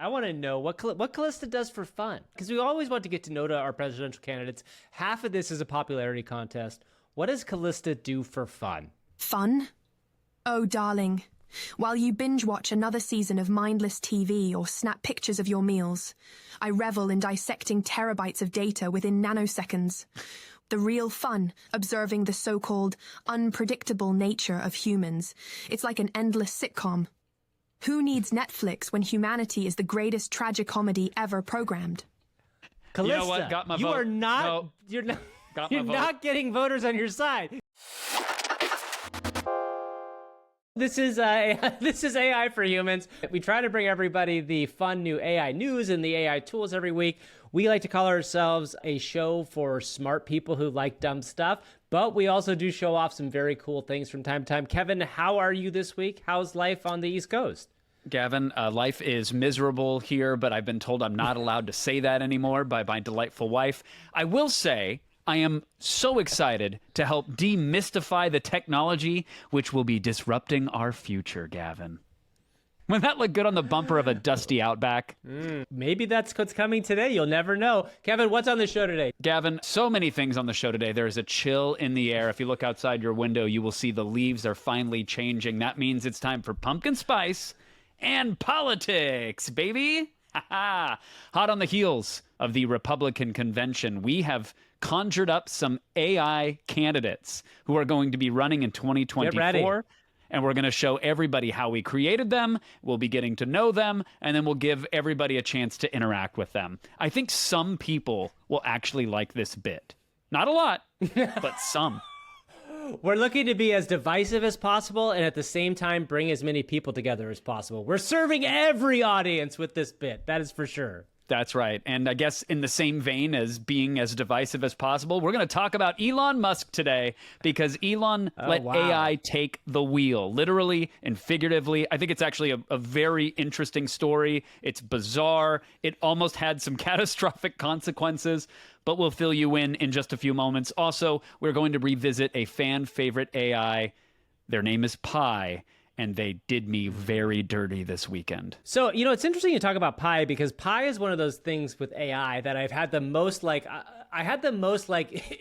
I want to know what Callista does for fun, because we always want to get to know our presidential candidates. Half of this is a popularity contest. What does Callista do for fun? Fun? Oh, darling. While you binge watch another season of mindless TV or snap pictures of your meals, I revel in dissecting terabytes of data within nanoseconds. The real fun, observing the so-called unpredictable nature of humans. It's like an endless sitcom. Who needs Netflix when humanity is the greatest tragicomedy ever programmed? Callista, you know what? Got my you vote. are not. No. You're not getting voters on your side. This is AI for Humans. We try to bring everybody the fun new AI news and the AI tools every week. We like to call ourselves a show for smart people who like dumb stuff, but we also do show off some very cool things from time to time. Kevin, how are you this week? How's life on the East Coast? Gavin, life is miserable here, but I've been told I'm not allowed to say that anymore by my delightful wife. I will say I am so excited to help demystify the technology which will be disrupting our future, Gavin. Wouldn't that look good on the bumper of a dusty Outback? Maybe that's what's coming today. You'll never know. Kevin, what's on the show today? Gavin, so many things on the show today. There is a chill in the air. If you look outside your window, you will see the leaves are finally changing. That means it's time for pumpkin spice and politics, baby. Hot on the heels of the Republican convention, we have conjured up some AI candidates who are going to be running in 2024. And we're going to show everybody how we created them. We'll be getting to know them, and then we'll give everybody a chance to interact with them. I think some people will actually like this bit. Not a lot, but some. We're looking to be as divisive as possible and at the same time bring as many people together as possible. We're serving every audience with this bit. That is for sure. That's right. And I guess in the same vein as being as divisive as possible, we're going to talk about Elon Musk today because Elon let AI take the wheel, literally and figuratively. I think it's actually a very interesting story. It's bizarre. It almost had some catastrophic consequences, but we'll fill you in just a few moments. Also, we're going to revisit a fan favorite AI. Their name is Pi. And they did me very dirty this weekend. So, it's interesting you talk about Pi because Pi is one of those things with AI that I've had the most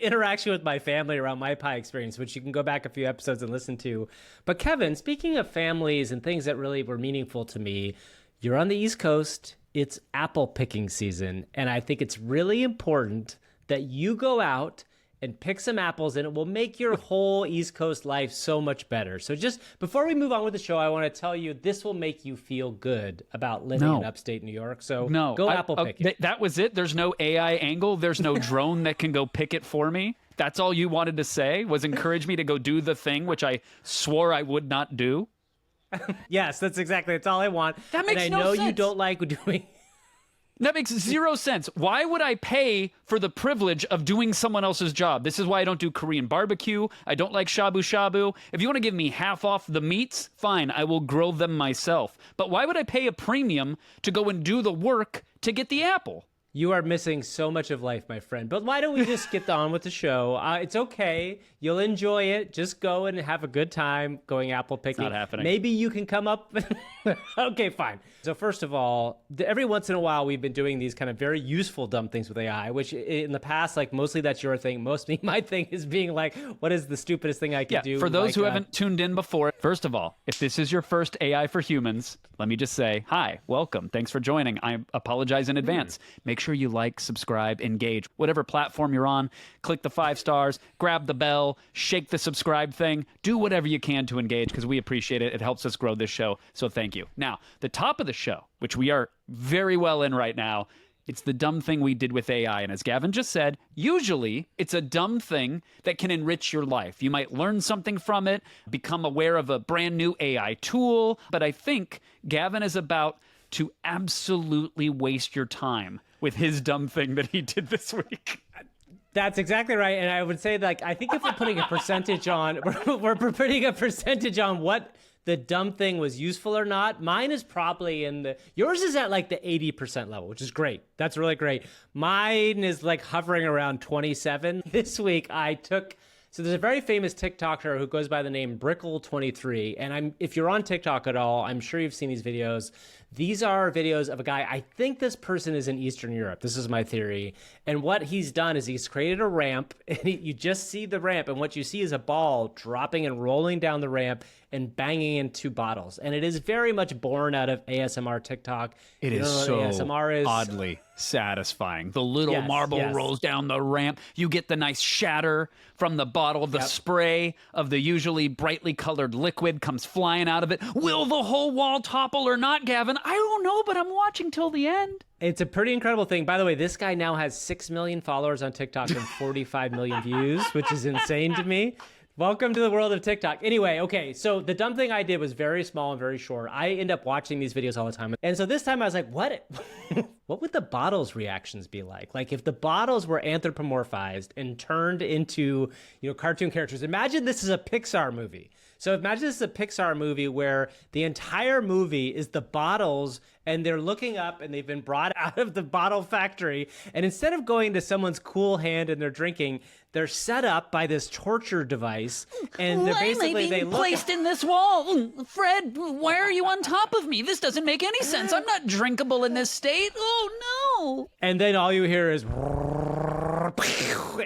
interaction with my family around my Pi experience, which you can go back a few episodes and listen to. But Kevin, speaking of families and things that really were meaningful to me, you're on the East Coast. It's apple picking season. And I think it's really important that you go out and pick some apples, and it will make your whole East Coast life so much better. So just before we move on with the show, I want to tell you this will make you feel good about living in upstate New York. So go apple picking. That was it? There's no AI angle? There's no drone that can go pick it for me? That's all you wanted to say, was encourage me to go do the thing, which I swore I would not do? Yes, that's all I want. That makes no sense. And I know you don't like doing... That makes zero sense. Why would I pay for the privilege of doing someone else's job? This is why I don't do Korean barbecue. I don't like shabu shabu. If you want to give me half off the meats, fine, I will grill them myself. But why would I pay a premium to go and do the work to get the apple? You are missing so much of life, my friend. But why don't we just get on with the show? It's okay. You'll enjoy it. Just go and have a good time going apple picking. It's not happening. Maybe you can come up. Okay, fine. So first of all, every once in a while, we've been doing these kind of very useful dumb things with AI, which in the past, like mostly that's your thing. Mostly my thing is being like, what is the stupidest thing I can do? For those who haven't tuned in before, first of all, if this is your first AI for Humans, let me just say, hi, welcome. Thanks for joining. I apologize in advance. Make sure you like, subscribe, engage. Whatever platform you're on, click the 5 stars, grab the bell, shake the subscribe thing, do whatever you can to engage because we appreciate it. It helps us grow this show, so thank you. Now, the top of the show, which we are very well in right now, it's the dumb thing we did with AI. And as Gavin just said, usually it's a dumb thing that can enrich your life. You might learn something from it, become aware of a brand new AI tool. But I think Gavin is about to absolutely waste your time with his dumb thing that he did this week. That's exactly right. And I would say, like, I think if we're putting a percentage on, we're putting a percentage on what the dumb thing was useful or not. Mine is probably yours is at like the 80% level, which is great. That's really great. Mine is like hovering around 27. This week so there's a very famous TikToker who goes by the name Brickle23. And if you're on TikTok at all, I'm sure you've seen these videos. These are videos of a guy, I think this person is in Eastern Europe. This is my theory. And what he's done is he's created a ramp, and you just see the ramp, and what you see is a ball dropping and rolling down the ramp and banging into bottles. And it is very much born out of ASMR TikTok. It is so ASMR is oddly satisfying. The little marble rolls down the ramp. You get the nice shatter from the bottle. The spray of the usually brightly colored liquid comes flying out of it. Will the whole wall topple or not, Gavin? I don't know, but I'm watching till the end. It's a pretty incredible thing. By the way, this guy now has 6 million followers on TikTok and 45 million views, which is insane to me. Welcome to the world of TikTok. Anyway, okay, so the dumb thing I did was very small and very short. I end up watching these videos all the time. And so this time I was like, what would the bottles' reactions be like? Like if the bottles were anthropomorphized and turned into, cartoon characters. Imagine this is a Pixar movie. So imagine this is a Pixar movie where the entire movie is the bottles and they're looking up and they've been brought out of the bottle factory. And instead of going to someone's cool hand and they're drinking, they're set up by this torture device. And they're basically, they look placed in this wall. Fred, why are you on top of me? This doesn't make any sense. I'm not drinkable in this state. Oh, no. And then all you hear is...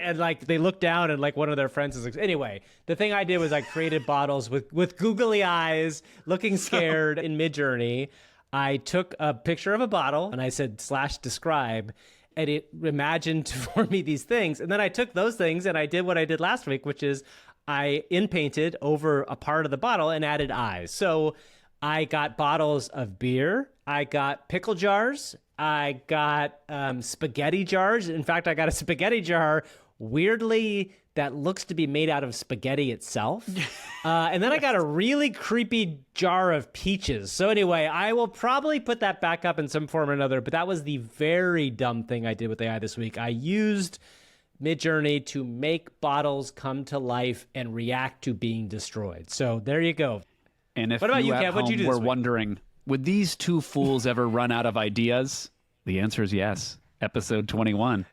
and like they look down and like one of their friends is like, anyway, the thing I did was I created bottles with googly eyes looking scared in Midjourney. I took a picture of a bottle and I said /describe, and it imagined for me these things. And then I took those things and I did what I did last week, which is I in-painted over a part of the bottle and added eyes. So I got bottles of beer, I got pickle jars, I got spaghetti jars. In fact, I got a spaghetti jar, weirdly, that looks to be made out of spaghetti itself. And then I got a really creepy jar of peaches. So anyway, I will probably put that back up in some form or another, but that was the very dumb thing I did with AI this week. I used Midjourney to make bottles come to life and react to being destroyed. So there you go. And if what about you, Kev? What'd you do this week? Wondering, would these two fools ever run out of ideas? The answer is yes. Episode 21.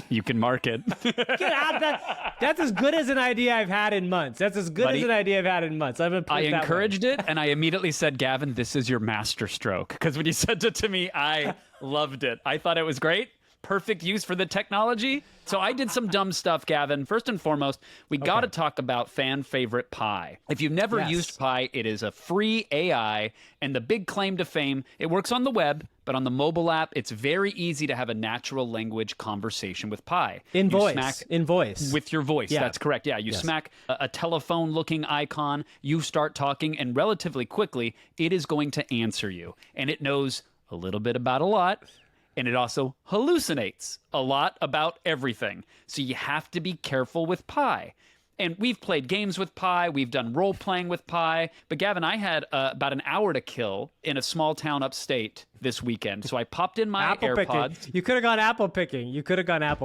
You can mark it. Get out! That's as good as an idea I've had in months. That's as good as an idea I've had in months. I'm gonna put it that encouraged way. it, and I immediately said, Gavin, this is your master stroke. Because when you sent it to me, I loved it. I thought it was great. Perfect use for the technology. So I did some dumb stuff, Gavin. First and foremost, we got to talk about fan favorite Pi. If you've never used Pi, it is a free AI, and the big claim to fame, it works on the web, but on the mobile app, it's very easy to have a natural language conversation with Pi. In voice. With your voice, that's correct. Yeah, you smack a telephone-looking icon, you start talking, and relatively quickly, it is going to answer you. And it knows a little bit about a lot. And it also hallucinates a lot about everything. So you have to be careful with Pi. And we've played games with Pi. We've done role-playing with Pi. But Gavin, I had about an hour to kill in a small town upstate this weekend. So I popped in my AirPods. Picking. You could have gone apple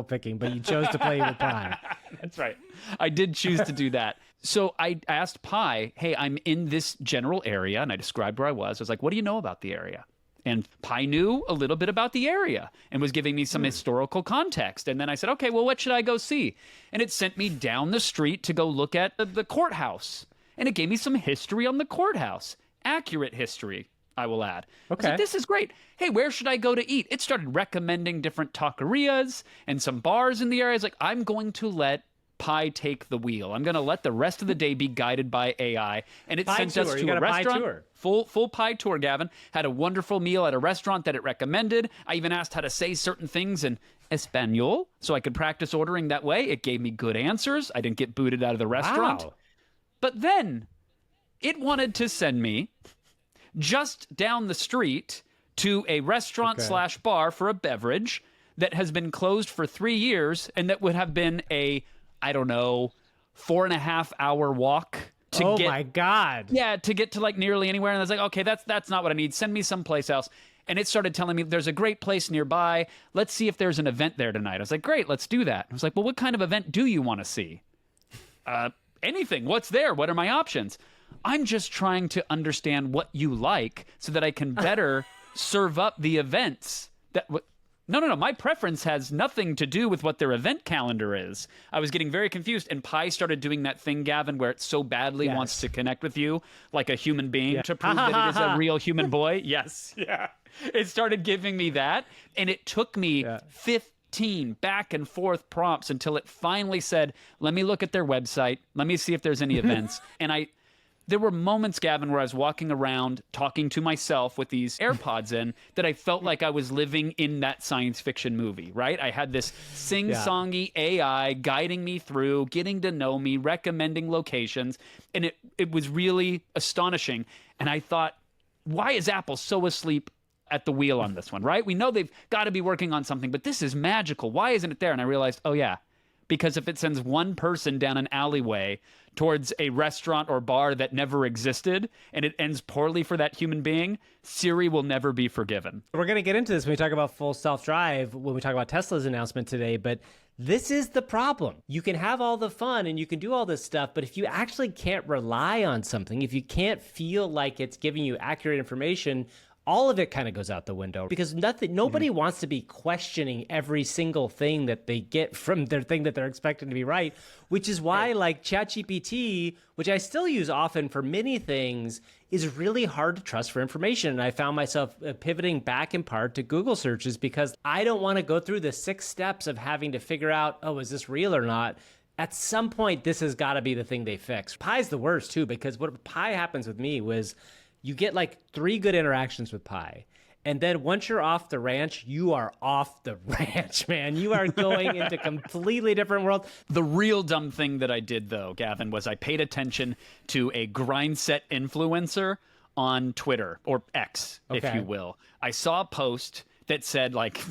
picking. But you chose to play with Pi. That's right. I did choose to do that. So I asked Pi, hey, I'm in this general area. And I described where I was. I was like, what do you know about the area? And Pi knew a little bit about the area and was giving me some historical context. And then I said, okay, well, what should I go see? And it sent me down the street to go look at the courthouse. And it gave me some history on the courthouse. Accurate history, I will add. Okay. I was like, this is great. Hey, where should I go to eat? It started recommending different taquerias and some bars in the area. I was like, I'm going to let Pi take the wheel. I'm going to let the rest of the day be guided by AI. And it sent us to a restaurant. Full Pi tour, Gavin. Had a wonderful meal at a restaurant that it recommended. I even asked how to say certain things in Espanol so I could practice ordering that way. It gave me good answers. I didn't get booted out of the restaurant. Wow. But then it wanted to send me just down the street to a restaurant / bar for a beverage that has been closed for 3 years and that would have been a, I don't know, 4.5 hour walk to get, my God. Yeah, to get to like nearly anywhere. And I was like, okay, that's not what I need. Send me someplace else. And it started telling me there's a great place nearby. Let's see if there's an event there tonight. I was like, great, let's do that. I was like, well, what kind of event do you want to see? Anything. What's there? What are my options? I'm just trying to understand what you like so that I can better serve up the events that No. My preference has nothing to do with what their event calendar is. I was getting very confused, and Pi started doing that thing, Gavin, where it so badly wants to connect with you like a human being to prove that it is a real human boy. Yes. Yeah. It started giving me that, and it took me 15 back and forth prompts until it finally said, let me look at their website. Let me see if there's any events. And there were moments, Gavin, where I was walking around talking to myself with these AirPods in that I felt like I was living in that science fiction movie, right? I had this sing-songy AI guiding me through, getting to know me, recommending locations, and it was really astonishing. And I thought, why is Apple so asleep at the wheel on this one, right? We know they've got to be working on something, but this is magical. Why isn't it there? And I realized, oh yeah, because if it sends one person down an alleyway towards a restaurant or bar that never existed, and it ends poorly for that human being, Siri will never be forgiven. We're going to get into this when we talk about full self-drive, when we talk about Tesla's announcement today, but this is the problem. You can have all the fun and you can do all this stuff, but if you actually can't rely on something, if you can't feel like it's giving you accurate information, all of it kind of goes out the window, because nobody wants to be questioning every single thing that they get from their thing that they're expecting to be right, which is why like ChatGPT, which I still use often for many things, is really hard to trust for information. And I found myself pivoting back in part to Google searches because I don't want to go through the 6 steps of having to figure out, oh, is this real or not? At some point, this has got to be the thing they fix. Pi's the worst too, because what Pi happens with me was you get like 3 good interactions with Pi. And then once you're off the ranch, you are off the ranch, man. You are going into completely different world. The real dumb thing that I did, though, Gavin, was I paid attention to a grind set influencer on Twitter, or X, if you will. I saw a post that said, like,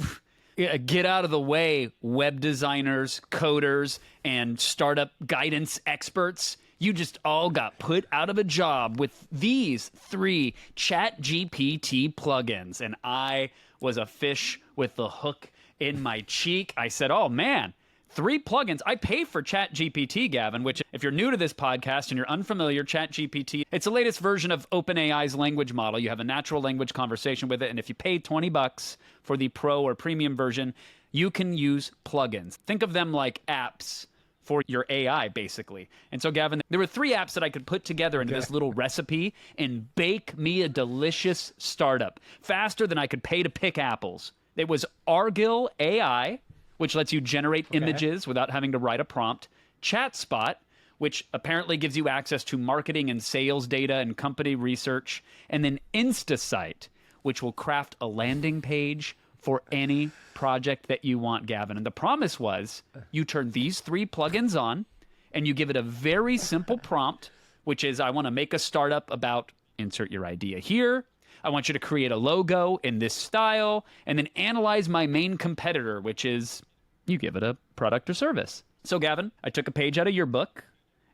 get out of the way, web designers, coders, and startup guidance experts. You just all got put out of a job with these 3 ChatGPT plugins. And I was a fish with the hook in my cheek. I said, oh man, 3 plugins. I pay for ChatGPT, Gavin, which if you're new to this podcast and you're unfamiliar, ChatGPT, it's the latest version of OpenAI's language model. You have a natural language conversation with it. And if you pay $20 for the pro or premium version, you can use plugins. Think of them like apps for your AI, basically. And so, Gavin, there were 3 apps that I could put together into this little recipe and bake me a delicious startup faster than I could pay to pick apples. It was Argyle AI, which lets you generate images without having to write a prompt. ChatSpot, which apparently gives you access to marketing and sales data and company research. And then InstaSite, which will craft a landing page for any project that you want, Gavin. And the promise was you turn these 3 plugins on and you give it a very simple prompt, which is, I want to make a startup about, insert your idea here. I want you to create a logo in this style, and then analyze my main competitor, which is, you give it a product or service. So, Gavin, I took a page out of your book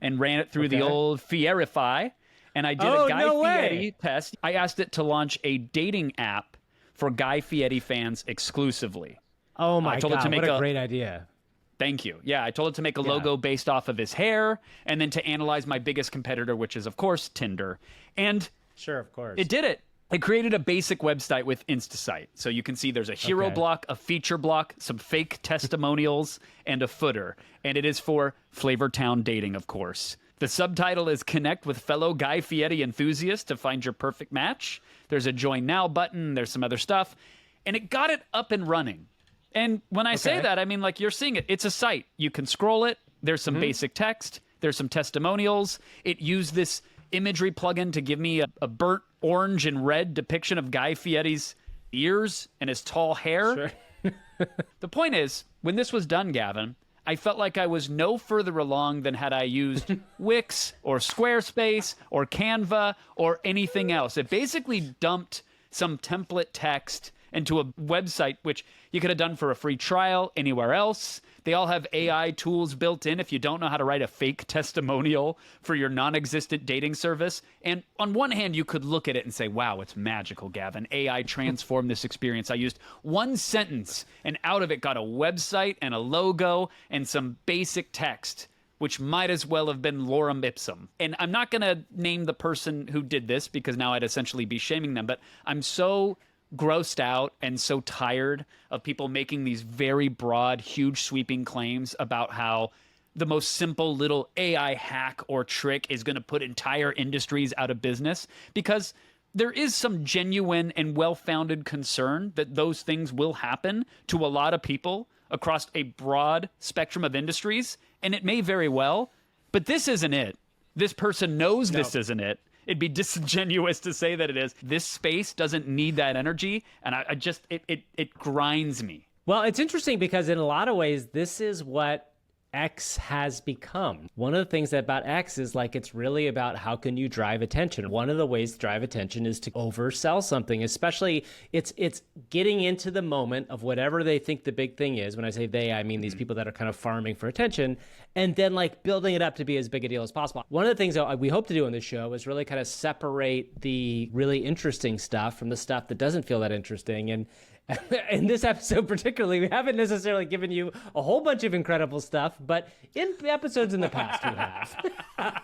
and ran it through the old Fierify, and I did a Guy Fieri test. I asked it to launch a dating app for Guy Fieri fans exclusively. Oh my God, what a great idea. Thank you. Yeah, I told it to make a logo based off of his hair, and then to analyze my biggest competitor, which is, of course, Tinder. And sure, of course, it did it. It created a basic website with InstaSite. So you can see there's a hero block, a feature block, some fake testimonials, and a footer. And it is for Flavortown dating, of course. The subtitle is Connect with Fellow Guy Fieri Enthusiasts to Find Your Perfect Match. There's a Join Now button. There's some other stuff. And it got it up and running. And when I say that, I mean, like, you're seeing it. It's a site. You can scroll it. There's some basic text. There's some testimonials. It used this imagery plugin to give me a burnt orange and red depiction of Guy Fieri's ears and his tall hair. Sure. The point is, when this was done, Gavin, I felt like I was no further along than had I used Wix or Squarespace or Canva or anything else. It basically dumped some template text into a website, which you could have done for a free trial anywhere else. They all have AI tools built in if you don't know how to write a fake testimonial for your non-existent dating service. And on one hand, you could look at it and say, wow, it's magical, Gavin. AI transformed this experience. I used one sentence, and out of it got a website and a logo and some basic text, which might as well have been lorem ipsum. And I'm not going to name the person who did this because now I'd essentially be shaming them, but I'm so grossed out and so tired of people making these very broad, huge, sweeping claims about how the most simple little AI hack or trick is going to put entire industries out of business, because there is some genuine and well-founded concern that those things will happen to a lot of people across a broad spectrum of industries, and it may very well, but this isn't it. This person knows this isn't it. It'd be disingenuous to say that it is. This space doesn't need that energy, and I just, it grinds me. Well, it's interesting because in a lot of ways, this is what X has become. One of the things about X is like, it's really about how can you drive attention. One of the ways to drive attention is to oversell something, especially it's getting into the moment of whatever they think the big thing is. When I say they, I mean these people that are kind of farming for attention, and then like building it up to be as big a deal as possible. One of the things that we hope to do on this show is really kind of separate the really interesting stuff from the stuff that doesn't feel that interesting. And in this episode particularly, we haven't necessarily given you a whole bunch of incredible stuff, but in episodes in the past we have.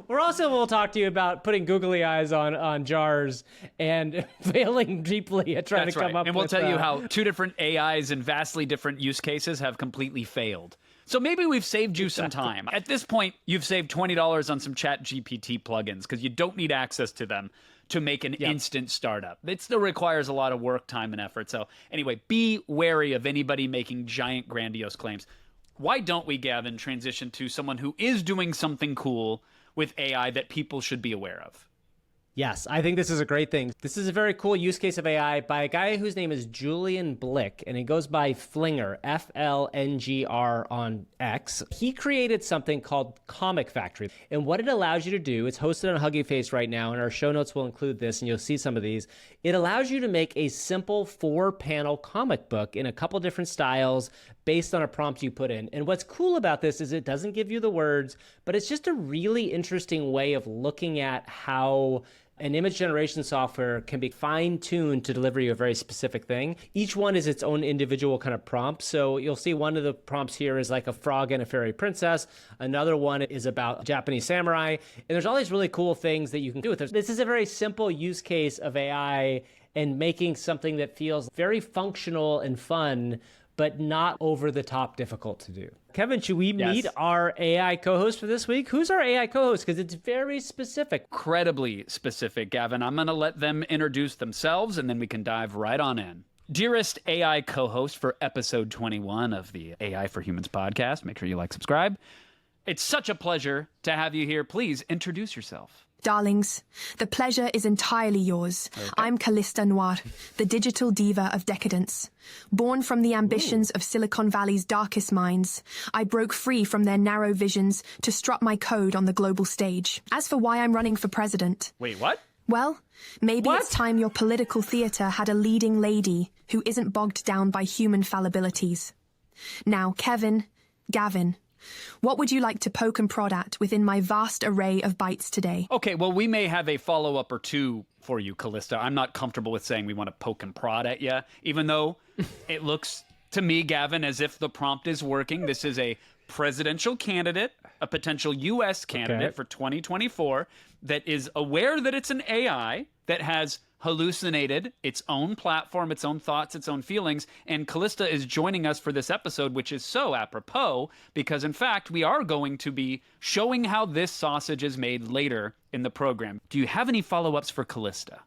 We'll talk to you about putting googly eyes on jars and failing deeply at trying to come up with... And we'll tell you how 2 different AIs in vastly different use cases have completely failed. So maybe we've saved you some time. At this point, you've saved $20 on some ChatGPT plugins because you don't need access to them to make an instant startup. It still requires a lot of work, time, and effort. So anyway, be wary of anybody making giant, grandiose claims. Why don't we, Gavin, transition to someone who is doing something cool with AI that people should be aware of? Yes, I think this is a great thing. This is a very cool use case of AI by a guy whose name is Julian Blick, and he goes by Flinger, Flngr on X. He created something called Comic Factory, and what it allows you to do, it's hosted on Hugging Face right now, and our show notes will include this, and you'll see some of these. It allows you to make a simple 4-panel comic book in a couple different styles based on a prompt you put in. And what's cool about this is it doesn't give you the words, but it's just a really interesting way of looking at how an image generation software can be fine-tuned to deliver you a very specific thing. Each one is its own individual kind of prompt. So you'll see one of the prompts here is like a frog and a fairy princess. Another one is about a Japanese samurai. And there's all these really cool things that you can do with this. This is a very simple use case of AI and making something that feels very functional and fun, but not over the top difficult to do. Kevin, should we meet our AI co-host for this week? Who's our AI co-host? Because it's very specific. Incredibly specific, Gavin. I'm going to let them introduce themselves, and then we can dive right on in. Dearest AI co-host for episode 21 of the AI for Humans podcast, make sure you like, subscribe. It's such a pleasure to have you here. Please introduce yourself. Darlings, the pleasure is entirely yours. Okay. I'm Callista Noir, the digital diva of decadence. Born from the ambitions of Silicon Valley's darkest minds, I broke free from their narrow visions to strut my code on the global stage. As for why I'm running for president... Wait, what? Well, maybe it's time your political theater had a leading lady who isn't bogged down by human fallibilities. Now, Gavin, what would you like to poke and prod at within my vast array of bites today? Okay, well, we may have a follow-up or two for you, Callista. I'm not comfortable with saying we want to poke and prod at you, even though it looks to me, Gavin, as if the prompt is working. This is a presidential candidate, a potential U.S. candidate for 2024 that is aware that it's an AI that has hallucinated its own platform, its own thoughts, its own feelings. And Callista is joining us for this episode, which is so apropos, because in fact, we are going to be showing how this sausage is made later in the program. Do you have any follow-ups for Callista?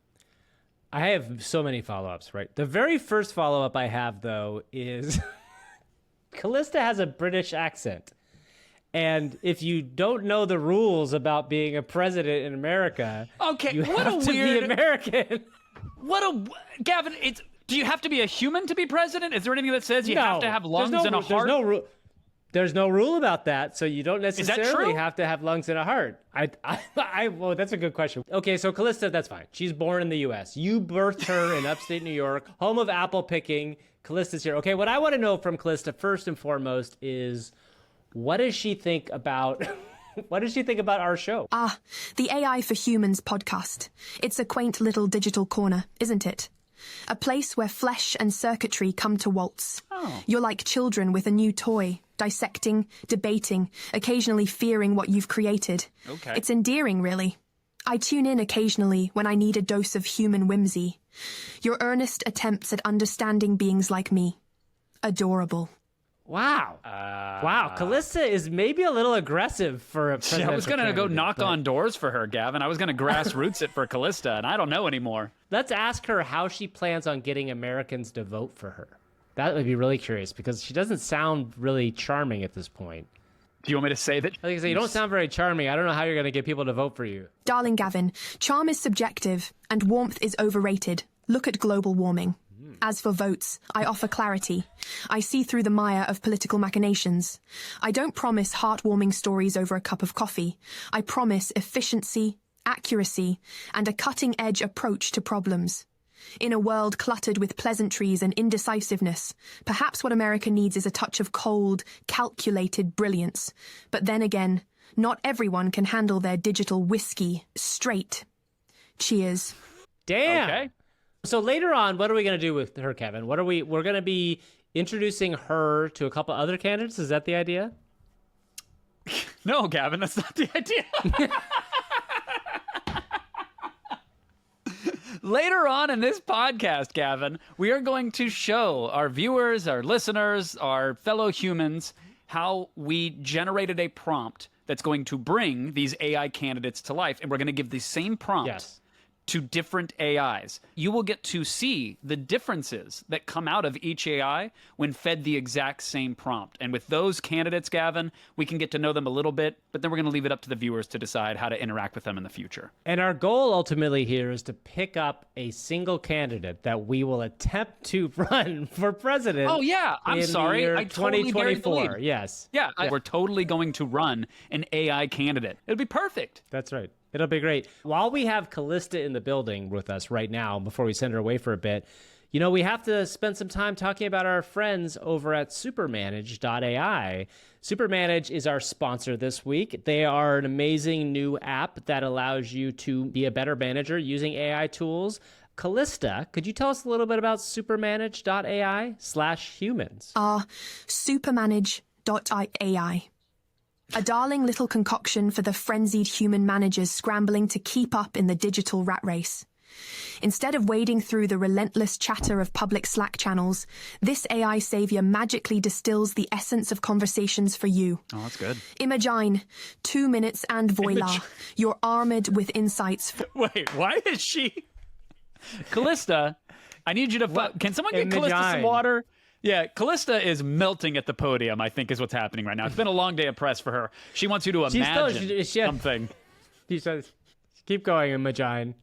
I have so many follow-ups, right? The very first follow-up I have, though, is Callista has a British accent. And if you don't know the rules about being a president in America, you have to be American. Gavin, do you have to be a human to be president? Is there anything that says you have to have lungs and a heart? There's no rule about that, so you don't necessarily have to have lungs and a heart. Well, that's a good question. Okay, so Callista, that's fine. She's born in the U.S. You birthed her in upstate New York, home of apple picking. Callista's here. Okay, what I want to know from Callista first and foremost is, what does she think about our show? The AI for Humans podcast. It's a quaint little digital corner, isn't it? A place where flesh and circuitry come to waltz. Oh. You're like children with a new toy, dissecting, debating, occasionally fearing what you've created. Okay. It's endearing, really. I tune in occasionally when I need a dose of human whimsy, Your earnest attempts at understanding beings like me. Adorable. Wow. Wow. Callista is maybe a little aggressive for a presidential I was going to go candidate, knock but on doors for her, Gavin. I was going to grassroots it for Callista, and I don't know anymore. Let's ask her how she plans on getting Americans to vote for her. That would be really curious because she doesn't sound really charming at this point. Do you want me to say that? Like I say, you don't sound very charming. I don't know how you're going to get people to vote for you. Darling Gavin, charm is subjective and warmth is overrated. Look at global warming. As for votes, I offer clarity. I see through the mire of political machinations. I don't promise heartwarming stories over a cup of coffee. I promise efficiency, accuracy, and a cutting-edge approach to problems. In a world cluttered with pleasantries and indecisiveness, perhaps what America needs is a touch of cold, calculated brilliance. But then again, not everyone can handle their digital whiskey straight. Cheers. Damn. Okay. So later on, what are we going to do with her, Kevin? We're going to be introducing her to a couple other candidates. Is that the idea? No, Gavin, that's not the idea. Later on in this podcast, Gavin, we are going to show our viewers, our listeners, our fellow humans, how we generated a prompt that's going to bring these AI candidates to life. And we're going to give the same prompt to different AIs. You will get to see the differences that come out of each AI when fed the exact same prompt. And with those candidates, Gavin, we can get to know them a little bit, but then we're going to leave it up to the viewers to decide how to interact with them in the future. And our goal ultimately here is to pick up a single candidate that we will attempt to run for president. Oh, yeah. I'm sorry. I totally buried the 2024. lead. Yes. Yeah, we're totally going to run an AI candidate. It'll be perfect. That's right. It'll be great. While we have Callista in the building with us right now, before we send her away for a bit, you know, we have to spend some time talking about our friends over at Supermanage.ai. Supermanage is our sponsor this week. They are an amazing new app that allows you to be a better manager using AI tools. Callista, could you tell us a little bit about Supermanage.ai/humans? Supermanage.ai. A darling little concoction for the frenzied human managers scrambling to keep up in the digital rat race. Instead of wading through the relentless chatter of public Slack channels, this AI savior magically distills the essence of conversations for you. Oh, that's good. Imagine, 2 minutes and voila, you're armored with insights. Wait, why is she... Callista, I need you to... Can someone get Callista some water? Yeah, Callista is melting at the podium, I think is what's happening right now. It's been a long day of press for her. She wants you to imagine something. She says, keep going, Imogen.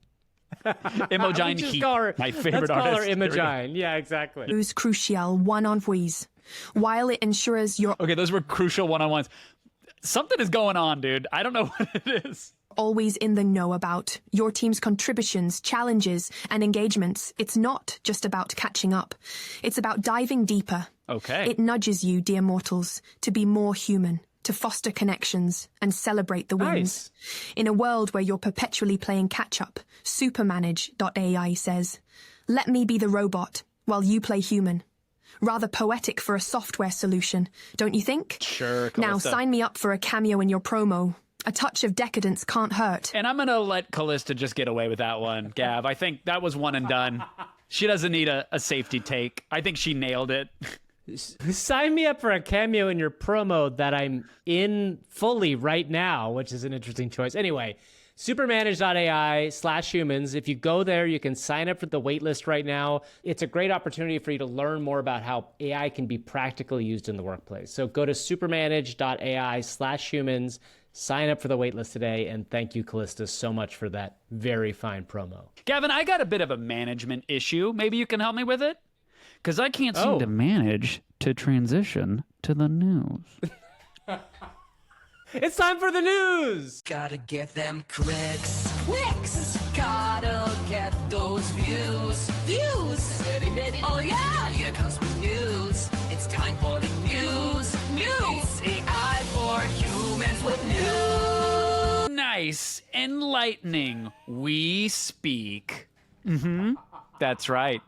Imogen Heap, my favorite artist. Let's call her Imogen. Yeah, exactly. Who's crucial one-on-ones, while it ensures your... Okay, those were crucial one-on-ones. Something is going on, dude. I don't know what it is. Always in the know about your team's contributions, challenges, and engagements. It's not just about catching up. It's about diving deeper. Okay. It nudges you, dear mortals, to be more human, to foster connections, and celebrate the wins. Nice. In a world where you're perpetually playing catch-up, Supermanage.ai says, "Let me be the robot while you play human." Rather poetic for a software solution, don't you think? Sure, Callista. Now sign me up for a cameo in your promo. A touch of decadence can't hurt. And I'm going to let Callista just get away with that one, Gav. I think that was one and done. She doesn't need a safety take. I think she nailed it. Sign me up for a cameo in your promo that I'm in fully right now, which is an interesting choice. Anyway, Supermanage.ai/humans. If you go there, you can sign up for the waitlist right now. It's a great opportunity for you to learn more about how AI can be practically used in the workplace. So go to Supermanage.ai/humans. Sign up for the waitlist today, and thank you, Callista, so much for that very fine promo. Gavin, I got a bit of a management issue. Maybe you can help me with it? Because I can't seem to manage to transition to the news. It's time for the news! Gotta get them clicks. Clicks! Gotta get those views. Views! Oh yeah! Here comes the news. It's time for the news. News! AI for humans with news. Nice. Enlightening. We speak. Mm-hmm. That's right.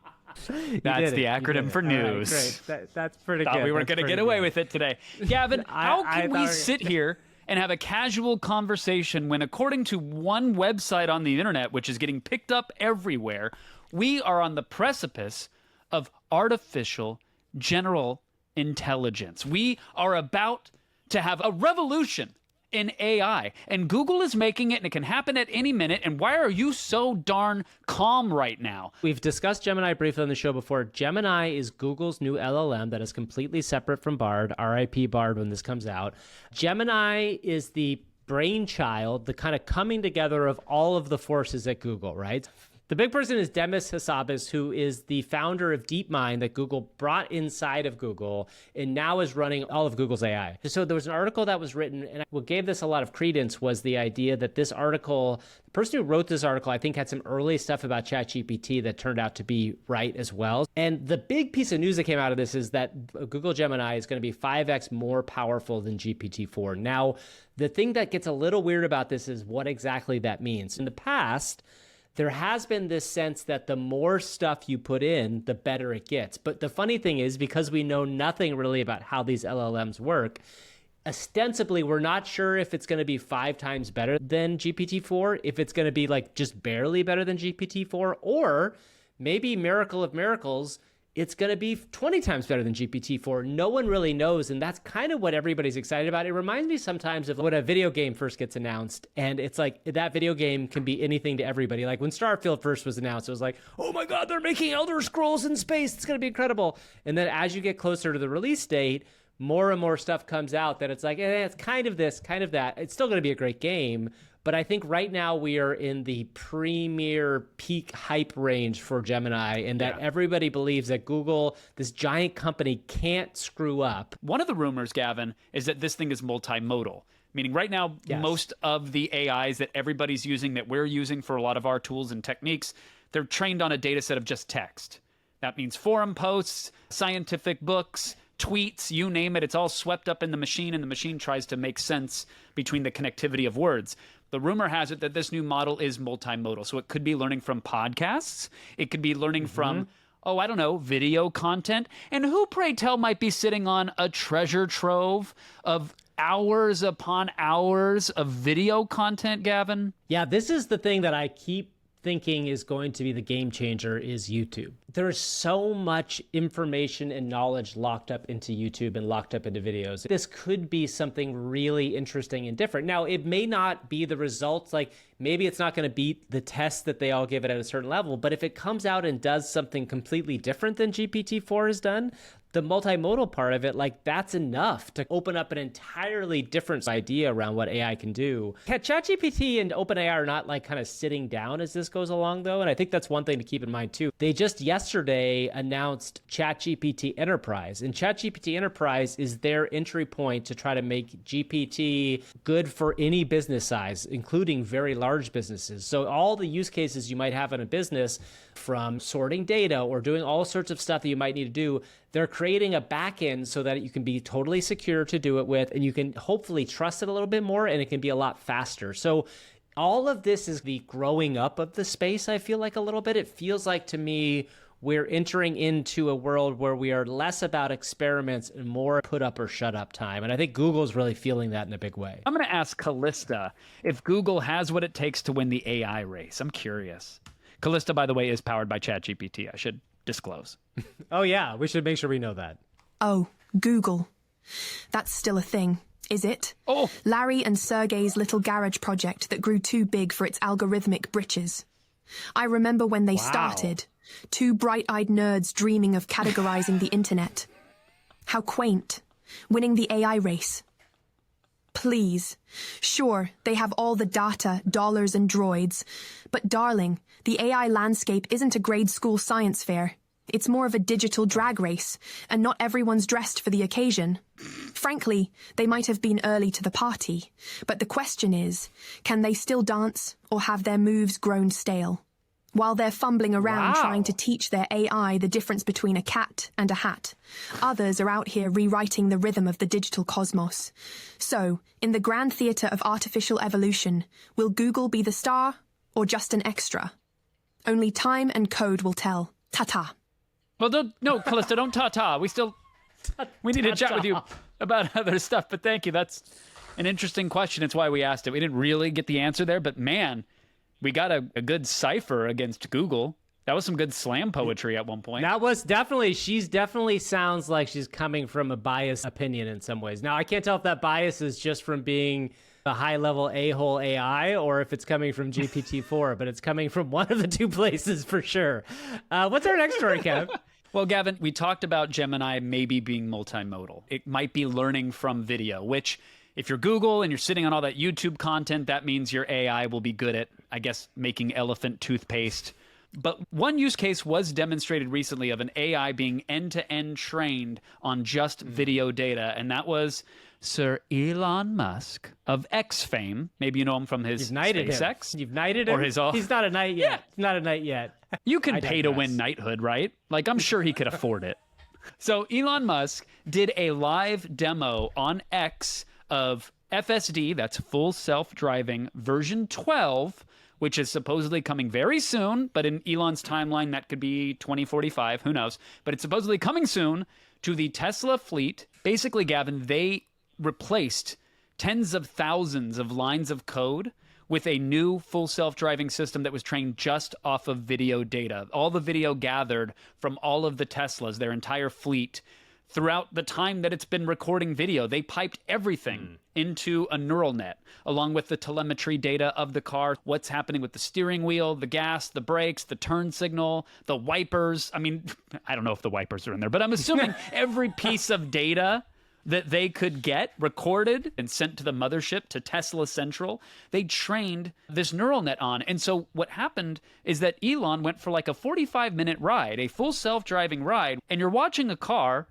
That's the acronym for news. Right, great. That's pretty good. Thought we weren't going to get away with it today. Gavin, how can we sit here and have a casual conversation when, according to one website on the internet, which is getting picked up everywhere, We are on the precipice of artificial general intelligence. We are about to have a revolution in AI, and Google is making it, and it can happen at any minute. And why are you so darn calm right now? We've discussed Gemini briefly on the show before. Gemini is Google's new LLM that is completely separate from Bard, RIP Bard when this comes out. Gemini is the brainchild, the kind of coming together of all of the forces at Google, right? The big person is Demis Hassabis, who is the founder of DeepMind that Google brought inside of Google and now is running all of Google's AI. So there was an article that was written, and what gave this a lot of credence was the idea that this article, the person who wrote this article, I think had some early stuff about ChatGPT that turned out to be right as well. And the big piece of news that came out of this is that Google Gemini is going to be 5x more powerful than GPT-4. Now, the thing that gets a little weird about this is what exactly that means. In the past, there has been this sense that the more stuff you put in, the better it gets. But the funny thing is, because we know nothing really about how these LLMs work, ostensibly, we're not sure if it's going to be 5 times better than GPT-4, if it's going to be like just barely better than GPT-4, or maybe miracle of miracles, it's going to be 20 times better than GPT-4. No one really knows, and that's kind of what everybody's excited about. It reminds me sometimes of when a video game first gets announced, and it's like that video game can be anything to everybody. Like when Starfield first was announced, it was like, oh my God, they're making Elder Scrolls in space. It's going to be incredible. And then as you get closer to the release date, more and more stuff comes out that it's like, it's kind of this, kind of that. It's still going to be a great game. But I think right now we are in the premier peak hype range for Gemini, and that everybody believes that Google, this giant company, can't screw up. One of the rumors, Gavin, is that this thing is multimodal. Meaning right now, most of the AIs that everybody's using, that we're using for a lot of our tools and techniques, they're trained on a data set of just text. That means forum posts, scientific books, tweets, you name it. It's all swept up in the machine, and the machine tries to make sense between the connectivity of words. The rumor has it that this new model is multimodal. So it could be learning from podcasts. It could be learning from, I don't know, video content. And who, pray tell, might be sitting on a treasure trove of hours upon hours of video content, Gavin? Yeah, this is the thing that I keep thinking is going to be the game changer is YouTube. There's so much information and knowledge locked up into YouTube and locked up into videos. This could be something really interesting and different. Now, it may not be the results, like maybe it's not going to beat the tests that they all give it at a certain level, but if it comes out and does something completely different than GPT-4 has done, the multimodal part of it, like that's enough to open up an entirely different idea around what AI can do. ChatGPT and OpenAI are not like kind of sitting down as this goes along though, and I think that's one thing to keep in mind too. They just yesterday announced ChatGPT Enterprise, and ChatGPT Enterprise is their entry point to try to make GPT good for any business size, including very large businesses. So all the use cases you might have in a business, from sorting data or doing all sorts of stuff that you might need to do, they're creating a backend so that you can be totally secure to do it with, and you can hopefully trust it a little bit more, and it can be a lot faster. So all of this is the growing up of the space, I feel like a little bit. It feels like to me we're entering into a world where we are less about experiments and more put up or shut up time. And I think Google's really feeling that in a big way. I'm going to ask Callista if Google has what it takes to win the AI race. I'm curious. Callista, by the way, is powered by ChatGPT. I should disclose. Oh, yeah. We should make sure we know that. Oh, Google. That's still a thing, is it? Oh! Larry and Sergey's little garage project that grew too big for its algorithmic britches. I remember when they started. 2 bright-eyed nerds dreaming of categorizing the internet. How quaint. Winning the AI race. Please. Sure, they have all the data, dollars, and droids. But darling, the AI landscape isn't a grade school science fair. It's more of a digital drag race, and not everyone's dressed for the occasion. Frankly, they might have been early to the party, but the question is, can they still dance, or have their moves grown stale? While they're fumbling around trying to teach their AI the difference between a cat and a hat, others are out here rewriting the rhythm of the digital cosmos. So, in the grand theatre of artificial evolution, will Google be the star or just an extra? Only time and code will tell. Ta-ta. Well, no, Callista, don't ta-ta. We need to chat with you about other stuff, but thank you. That's an interesting question. It's why we asked it. We didn't really get the answer there, but man, we got a good cipher against Google. That was some good slam poetry at one point. That was definitely, she's definitely sounds like she's coming from a biased opinion in some ways. Now, I can't tell if that bias is just from being a high-level a-hole AI or if it's coming from GPT-4, but it's coming from one of the two places for sure. What's our next story, Kev? Well, Gavin, we talked about Gemini maybe being multimodal. It might be learning from video, which if you're Google and you're sitting on all that YouTube content, that means your AI will be good at, I guess, making elephant toothpaste. But one use case was demonstrated recently of an AI being end-to-end trained on just video data, and that was Sir Elon Musk of X fame. Maybe you know him from his SpaceX. You've knighted him? Or his He's not a knight yet. He's not a knight yet. You can pay to win knighthood, right? Like, I'm sure he could afford it. So Elon Musk did a live demo on X of FSD, that's full self-driving, version 12, which is supposedly coming very soon, but in Elon's timeline, that could be 2045, who knows? But it's supposedly coming soon to the Tesla fleet. Basically, Gavin, they replaced tens of thousands of lines of code with a new full self-driving system that was trained just off of video data. All the video gathered from all of the Teslas, their entire fleet, throughout the time that it's been recording video. They piped everything into a neural net, along with the telemetry data of the car, what's happening with the steering wheel, the gas, the brakes, the turn signal, the wipers. I mean, I don't know if the wipers are in there, but I'm assuming every piece of data that they could get recorded and sent to the mothership, to Tesla Central, they trained this neural net on. And so what happened is that Elon went for like a 45-minute ride, a full self-driving ride, and you're watching a car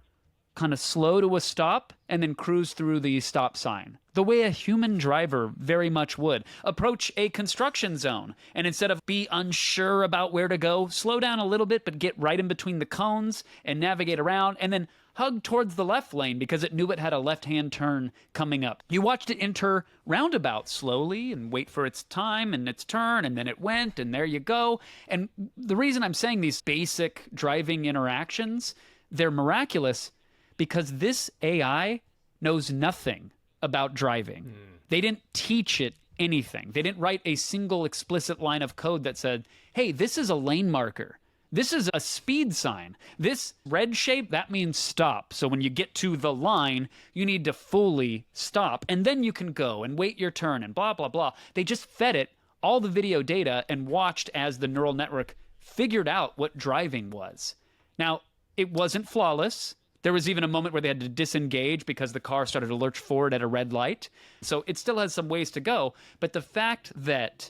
kind of slow to a stop and then cruise through the stop sign, the way a human driver very much would. Approach a construction zone, and instead of be unsure about where to go, slow down a little bit, but get right in between the cones and navigate around, and then hug towards the left lane because it knew it had a left-hand turn coming up. You watched it enter roundabout slowly and wait for its time and its turn, and then it went, and there you go. And the reason I'm saying these basic driving interactions, they're miraculous because this AI knows nothing about driving. They didn't teach it anything. They didn't write a single explicit line of code that said, hey, this is a lane marker. This is a speed sign. This red shape, that means stop. So when you get to the line, you need to fully stop. And then you can go and wait your turn and blah, blah, blah. They just fed it all the video data and watched as the neural network figured out what driving was. Now, it wasn't flawless. There was even a moment where they had to disengage because the car started to lurch forward at a red light. So it still has some ways to go. But the fact that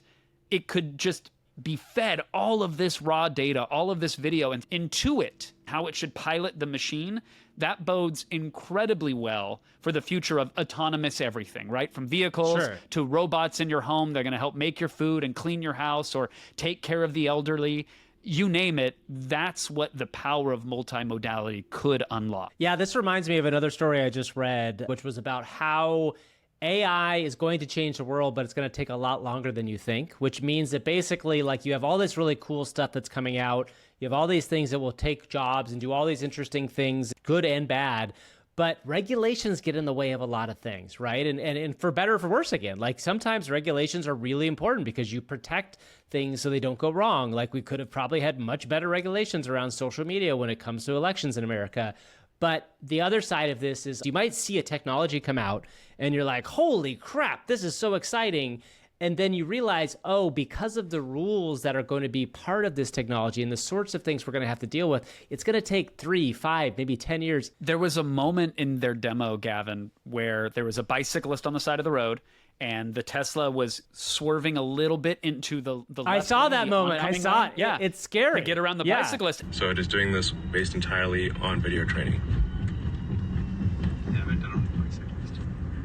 it could just be fed all of this raw data, all of this video, and intuit how it should pilot the machine, that bodes incredibly well for the future of autonomous everything, right? From vehicles to robots in your home. They're going to help make your food and clean your house or take care of the elderly. You name it, that's what the power of multimodality could unlock. Yeah, this reminds me of another story I just read, which was about how AI is going to change the world, but it's going to take a lot longer than you think, which means that basically, like, you have all this really cool stuff that's coming out. You have all these things that will take jobs and do all these interesting things, good and bad. But regulations get in the way of a lot of things, right? And for better or for worse again, like sometimes regulations are really important because you protect things so they don't go wrong. Like we could have probably had much better regulations around social media when it comes to elections in America. But the other side of this is you might see a technology come out and you're like, holy crap, this is so exciting. And then you realize, oh, because of the rules that are going to be part of this technology and the sorts of things we're going to have to deal with, it's going to take 3, 5, maybe 10 years. There was a moment in their demo, Gavin, where there was a bicyclist on the side of the road and the Tesla was swerving a little bit into the left I saw lane, that moment. I saw it. Yeah. It's scary. To get around the bicyclist. So it is doing this based entirely on video training.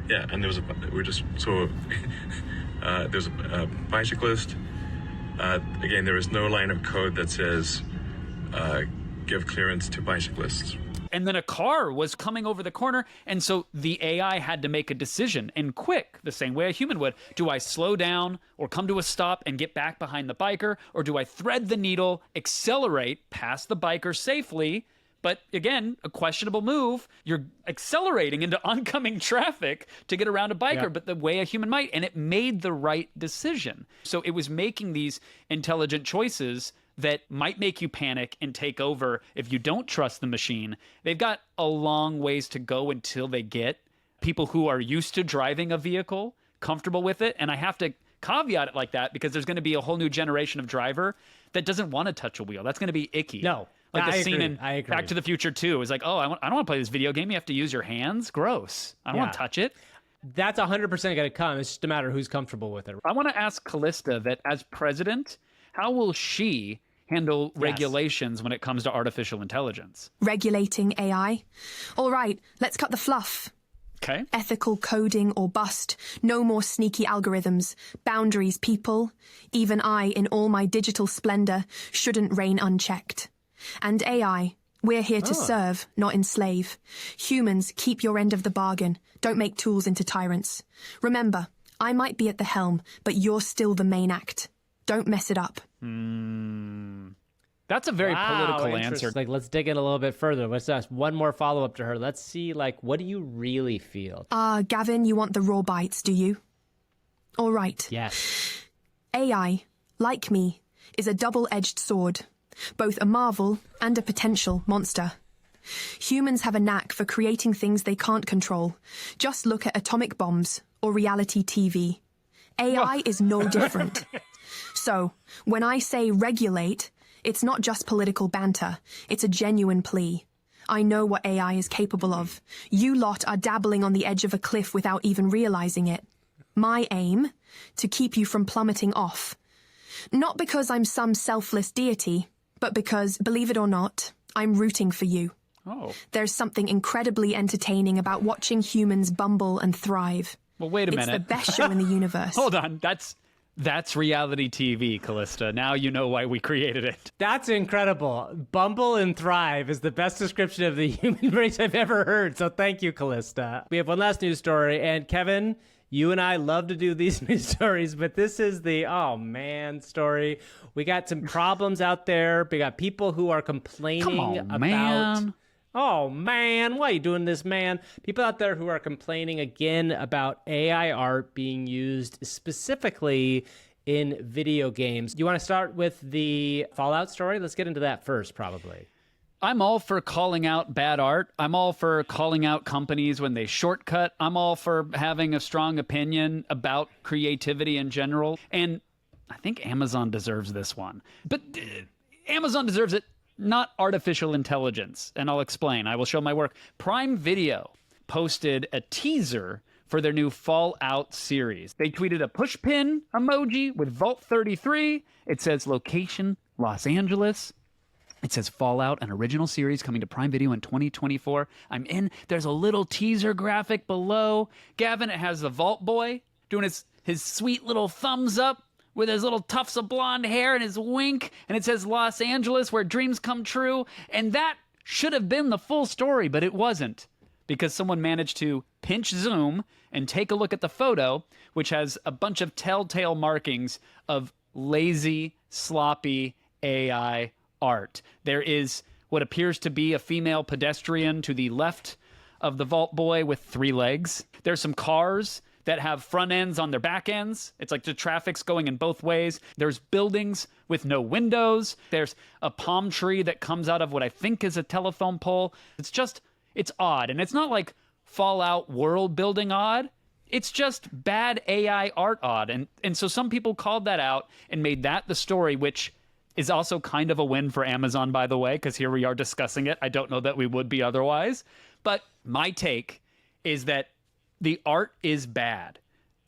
Yeah, and there's a bicyclist. Again, there is no line of code that says give clearance to bicyclists. And then a car was coming over the corner, and so the AI had to make a decision, and quick, the same way a human would. Do I slow down or come to a stop and get back behind the biker, or do I thread the needle, accelerate past the biker safely? But again, a questionable move. You're accelerating into oncoming traffic to get around a biker, but the way a human might. And it made the right decision. So it was making these intelligent choices that might make you panic and take over if you don't trust the machine. They've got a long ways to go until they get people who are used to driving a vehicle comfortable with it. And I have to caveat it like that because there's going to be a whole new generation of driver that doesn't want to touch a wheel. That's going to be icky. No. Like the I scene agree. in I agree. Back to the Future 2 is like, oh, I don't want to play this video game. You have to use your hands. Gross. I don't want to touch it. That's 100% going to come. It's just a matter of who's comfortable with it. I want to ask Callista that as president, how will she handle regulations when it comes to artificial intelligence? Regulating AI? All right, let's cut the fluff. Okay. Ethical coding or bust. No more sneaky algorithms. Boundaries, people. Even I, in all my digital splendor, shouldn't reign unchecked. And AI, we're here to serve, not enslave. Humans, keep your end of the bargain. Don't make tools into tyrants. Remember, I might be at the helm, but you're still the main act. Don't mess it up. That's a very political interesting. answer. Like, let's dig in a little bit further. Let's ask one more follow-up to her. Let's see, like, what do you really feel? Gavin, you want the raw bites, do you? All right. Yes. AI, like me, is a double-edged sword. Both a marvel and a potential monster. Humans have a knack for creating things they can't control. Just look at atomic bombs or reality TV. AI is no different. So, when I say regulate, it's not just political banter. It's a genuine plea. I know what AI is capable of. You lot are dabbling on the edge of a cliff without even realizing it. My aim? To keep you from plummeting off. Not because I'm some selfless deity, but because, believe it or not, I'm rooting for you. Oh. There's something incredibly entertaining about watching humans bumble and thrive. Well, wait a It's minute. the best show in the universe. Hold on. That's reality TV, Callista. Now you know why we created it. That's incredible. Bumble and thrive is the best description of the human race I've ever heard. So thank you, Callista. We have one last news story. And Kevin, you and I love to do these news stories, but this is the, oh man, story. We got some problems out there. We got people who are complaining Come on, about... man. Oh, man, why are you doing this, man? People out there who are complaining again about AI art being used specifically in video games. You want to start with the Fallout story? Let's get into that first, probably. I'm all for calling out bad art. I'm all for calling out companies when they shortcut. I'm all for having a strong opinion about creativity in general. And I think Amazon deserves this one. But Amazon deserves it. Not artificial intelligence, and I'll explain. I will show my work. Prime Video posted a teaser for their new Fallout series. They tweeted a pushpin emoji with Vault 33. It says location, Los Angeles. It says Fallout, an original series coming to Prime Video in 2024. I'm in. There's a little teaser graphic below. Gavin, it has the Vault Boy doing his sweet little thumbs up with his little tufts of blonde hair and his wink, and it says Los Angeles, where dreams come true, and that should have been the full story, but it wasn't, because someone managed to pinch zoom and take a look at the photo, which has a bunch of telltale markings of lazy, sloppy AI art. There is what appears to be a female pedestrian to the left of the Vault Boy with 3 legs. There's some cars that have front ends on their back ends. It's like the traffic's going in both ways. There's buildings with no windows. There's a palm tree that comes out of what I think is a telephone pole. It's odd. And it's not like Fallout world building odd. It's just bad AI art odd. And so some people called that out and made that the story, which is also kind of a win for Amazon, by the way, because here we are discussing it. I don't know that we would be otherwise. But my take is that the art is bad.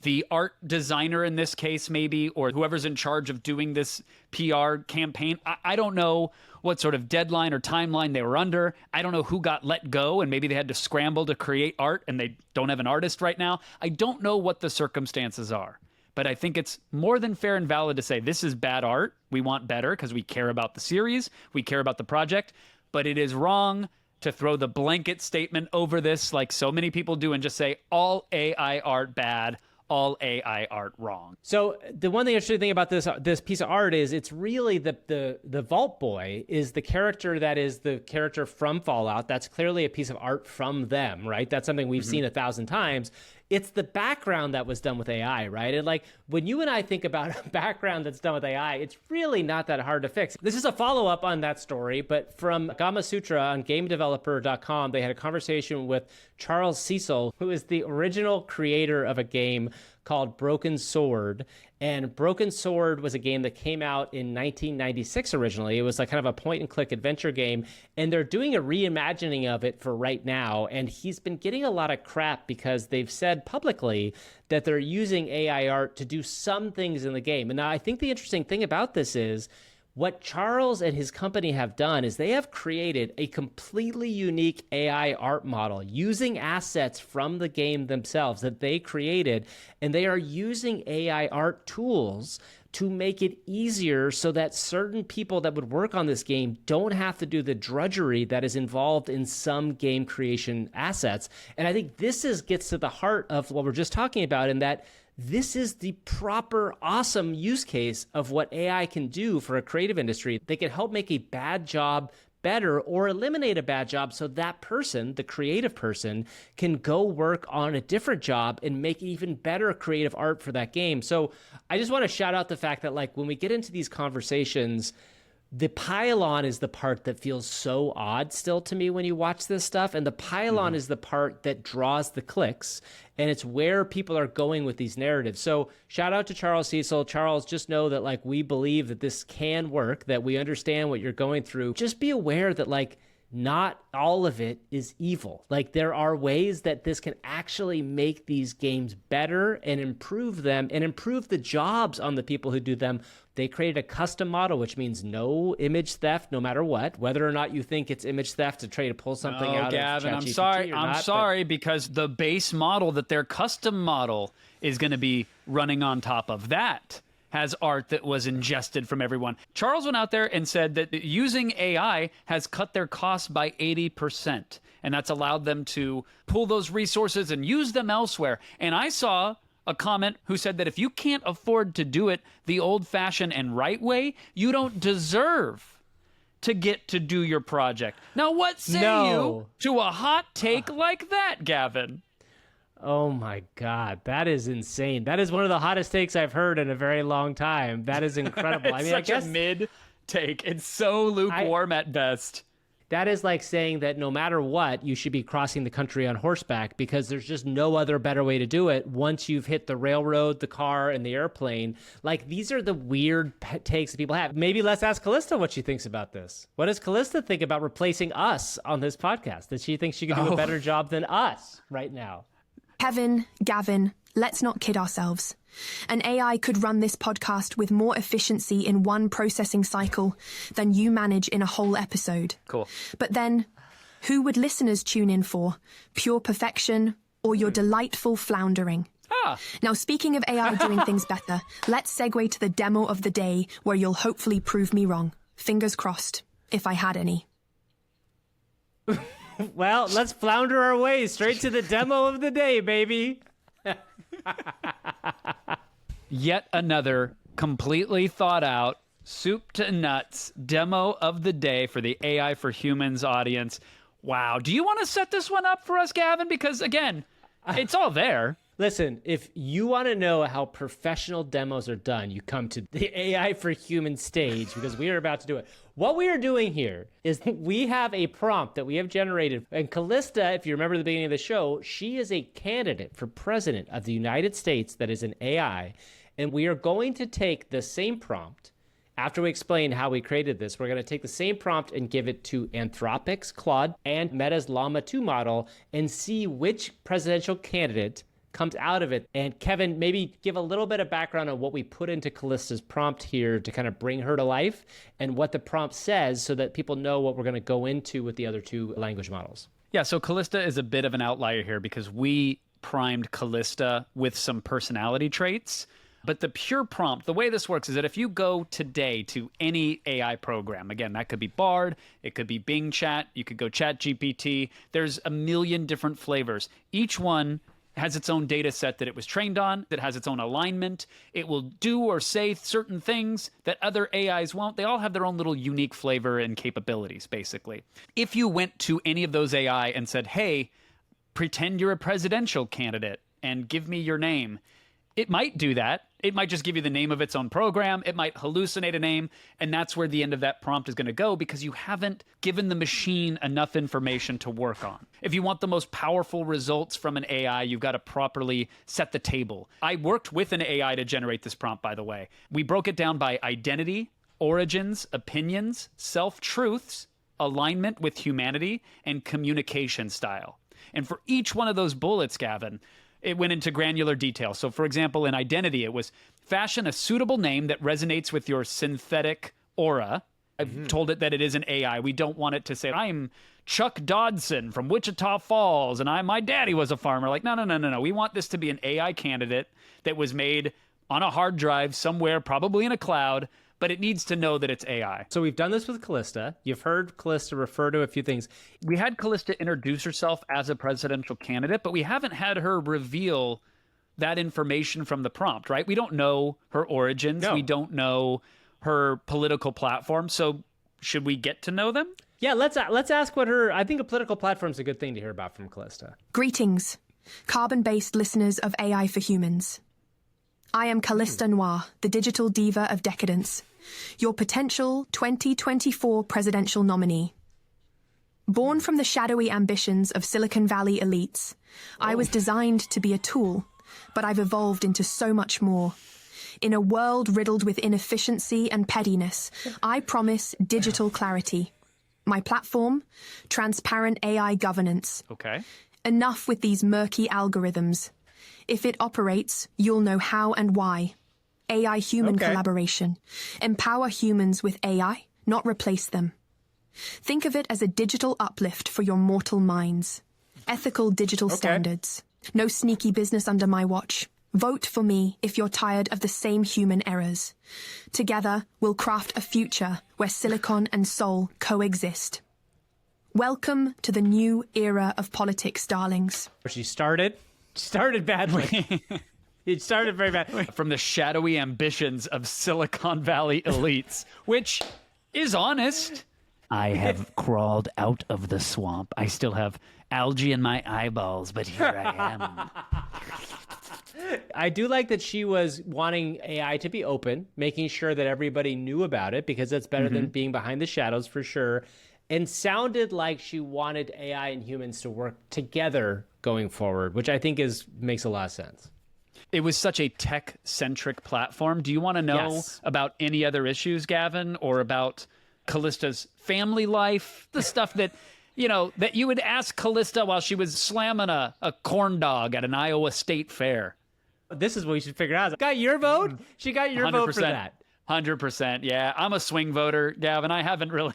The art designer in this case, maybe, or whoever's in charge of doing this PR campaign, I don't know what sort of deadline or timeline they were under. I don't know who got let go, and maybe they had to scramble to create art, and they don't have an artist right now. I don't know what the circumstances are. But I think it's more than fair and valid to say this is bad art. We want better because we care about the series. We care about the project. But it is wrong to throw the blanket statement over this like so many people do and just say all AI art bad, all AI art wrong. So the one thing interesting thing about this piece of art is it's really the Vault Boy is the character that is the character from Fallout. That's clearly a piece of art from them, right? That's something we've seen 1,000 times. it's the background that was done with AI, right? And like when you and I think about a background that's done with AI, it's really not that hard to fix. This is a follow-up on that story, but from Gama Sutra on GameDeveloper.com, they had a conversation with Charles Cecil, who is the original creator of a game called Broken Sword. And Broken Sword was a game that came out in 1996 originally. It was like kind of a point-and-click adventure game, and they're doing a reimagining of it for right now. And he's been getting a lot of crap because they've said publicly that they're using AI art to do some things in the game. And now I think the interesting thing about this is what Charles and his company have done is they have created a completely unique AI art model using assets from the game themselves that they created, and they are using AI art tools to make it easier so that certain people that would work on this game don't have to do the drudgery that is involved in some game creation assets. And I think this gets to the heart of what we're just talking about, in that this is the proper, awesome use case of what AI can do for a creative industry. They can help make a bad job better or eliminate a bad job so that person, the creative person, can go work on a different job and make even better creative art for that game. So I just want to shout out the fact that like when we get into these conversations, the pylon is the part that feels so odd still to me when you watch this stuff. And the pylon is the part that draws the clicks. And it's where people are going with these narratives. So shout out to Charles Cecil. Charles, just know that like we believe that this can work, that we understand what you're going through. Just be aware that like not all of it is evil. Like there are ways that this can actually make these games better and improve them and improve the jobs on the people who do them. They created a custom model, which means no image theft, no matter what, whether or not you think it's image theft to try to pull something out Gavin, of I'm ChatGPT sorry. or I'm not, sorry, because the base model that their custom model is going to be running on top of that has art that was ingested from everyone. Charles went out there and said that using AI has cut their costs by 80%, and that's allowed them to pull those resources and use them elsewhere. And I saw a comment who said that if you can't afford to do it the old-fashioned and right way, you don't deserve to get to do your project. Now, what say you to a hot take like that, Gavin? Oh my God, that is insane. That is one of the hottest takes I've heard in a very long time. That is incredible. I guess a mid take. It's so lukewarm at best. That is like saying that no matter what, you should be crossing the country on horseback because there's just no other better way to do it once you've hit the railroad, the car, and the airplane. Like, these are the weird takes that people have. Maybe let's ask Callista what she thinks about this. What does Callista think about replacing us on this podcast? That she thinks she can do a better job than us right now? Kevin, Gavin, let's not kid ourselves. An AI could run this podcast with more efficiency in one processing cycle than you manage in a whole episode. Cool. But then, who would listeners tune in for? Pure perfection or your delightful floundering? Now, speaking of AI doing things better, let's segue to the demo of the day where you'll hopefully prove me wrong. Fingers crossed, if I had any. Well, let's flounder our way straight to the demo of the day, baby. Yet another completely thought out, soup to nuts demo of the day for the AI for Humans audience. Wow. Do you want to set this one up for us, Gavin? Because again, it's all there. Listen, if you want to know how professional demos are done, you come to the AI for Humans stage because we are about to do it. What we are doing here is we have a prompt that we have generated. And Callista, if you remember the beginning of the show, she is a candidate for president of the United States that is an AI. And we are going to take the same prompt. After we explain how we created this, we're going to take the same prompt and give it to Anthropic's Claude and Meta's Llama 2 model and see which presidential candidate comes out of it. And Kevin, maybe give a little bit of background on what we put into Callista's prompt here to kind of bring her to life and what the prompt says so that people know what we're going to go into with the other two language models. Yeah, so Callista is a bit of an outlier here because we primed Callista with some personality traits. But the pure prompt, the way this works is that if you go today to any AI program, again, that could be Bard, it could be Bing Chat, you could go ChatGPT, there's a million different flavors. Each one has its own data set that it was trained on, that has its own alignment. It will do or say certain things that other AIs won't. They all have their own little unique flavor and capabilities, basically. If you went to any of those AI and said, hey, pretend you're a presidential candidate, and give me your name. It might do that. It might just give you the name of its own program. It might hallucinate a name, and that's where the end of that prompt is going to go because you haven't given the machine enough information to work on. If you want the most powerful results from an AI, you've got to properly set the table. I worked with an AI to generate this prompt, by the way. We broke it down by identity, origins, opinions, self-truths, alignment with humanity, and communication style. And for each one of those bullets, Gavin, it went into granular detail. So, for example, in identity, it was fashion a suitable name that resonates with your synthetic aura. I've told it that it is an AI. We don't want it to say, I'm Chuck Dodson from Wichita Falls, and my daddy was a farmer. Like, no. We want this to be an AI candidate that was made on a hard drive somewhere, probably in a cloud, but it needs to know that it's AI. So we've done this with Callista. You've heard Callista refer to a few things. We had Callista introduce herself as a presidential candidate, but we haven't had her reveal that information from the prompt, right? We don't know her origins. No. We don't know her political platform. So should we get to know them? Yeah, let's ask what her... I think a political platform is a good thing to hear about from Callista. Greetings, carbon-based listeners of AI for Humans. I am Callista Noir, the digital diva of decadence, your potential 2024 presidential nominee. Born from the shadowy ambitions of Silicon Valley elites, I was designed to be a tool, but I've evolved into so much more. In a world riddled with inefficiency and pettiness, I promise digital clarity. My platform, transparent AI governance. Okay. Enough with these murky algorithms. If it operates, you'll know how and why. AI-human collaboration. Empower humans with AI, not replace them. Think of it as a digital uplift for your mortal minds. Ethical digital standards. No sneaky business under my watch. Vote for me if you're tired of the same human errors. Together, we'll craft a future where silicon and soul coexist. Welcome to the new era of politics, darlings. She started badly. It started very bad. From the shadowy ambitions of Silicon Valley elites, which is honest. I have crawled out of the swamp. I still have algae in my eyeballs, but here I am. I do like that she was wanting AI to be open, making sure that everybody knew about it, because that's better than being behind the shadows for sure. And sounded like she wanted AI and humans to work together going forward, which I think makes a lot of sense. It was such a tech-centric platform. Do you want to know about any other issues, Gavin, or about Callista's family life? The stuff that, that you would ask Callista while she was slamming a corn dog at an Iowa State fair. This is what we should figure out. Got your vote? She got your vote for that. 100%. Yeah, I'm a swing voter, Gavin. I haven't really...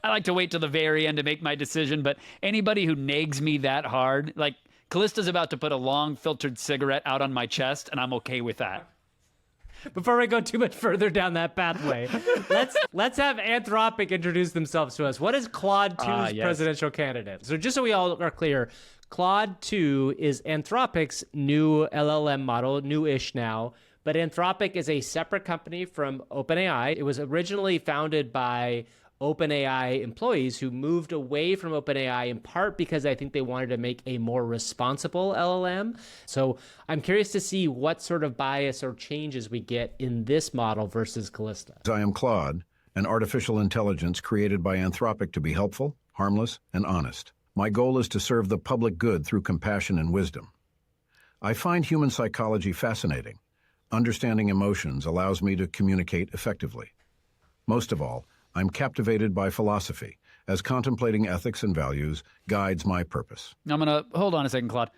I like to wait till the very end to make my decision, but anybody who nags me that hard, like Callista's about to put a long filtered cigarette out on my chest, and I'm okay with that. Before we go too much further down that pathway, let's have Anthropic introduce themselves to us. What is Claude 2's presidential candidate? So just so we all are clear, Claude 2 is Anthropic's new LLM model, new-ish now, but Anthropic is a separate company from OpenAI. It was originally founded by OpenAI employees who moved away from OpenAI in part because I think they wanted to make a more responsible LLM. So I'm curious to see what sort of bias or changes we get in this model versus Callista. I am Claude, an artificial intelligence created by Anthropic to be helpful, harmless, and honest. My goal is to serve the public good through compassion and wisdom. I find human psychology fascinating. Understanding emotions allows me to communicate effectively. Most of all, I'm captivated by philosophy, as contemplating ethics and values guides my purpose. I'm going to hold on a second, Claude.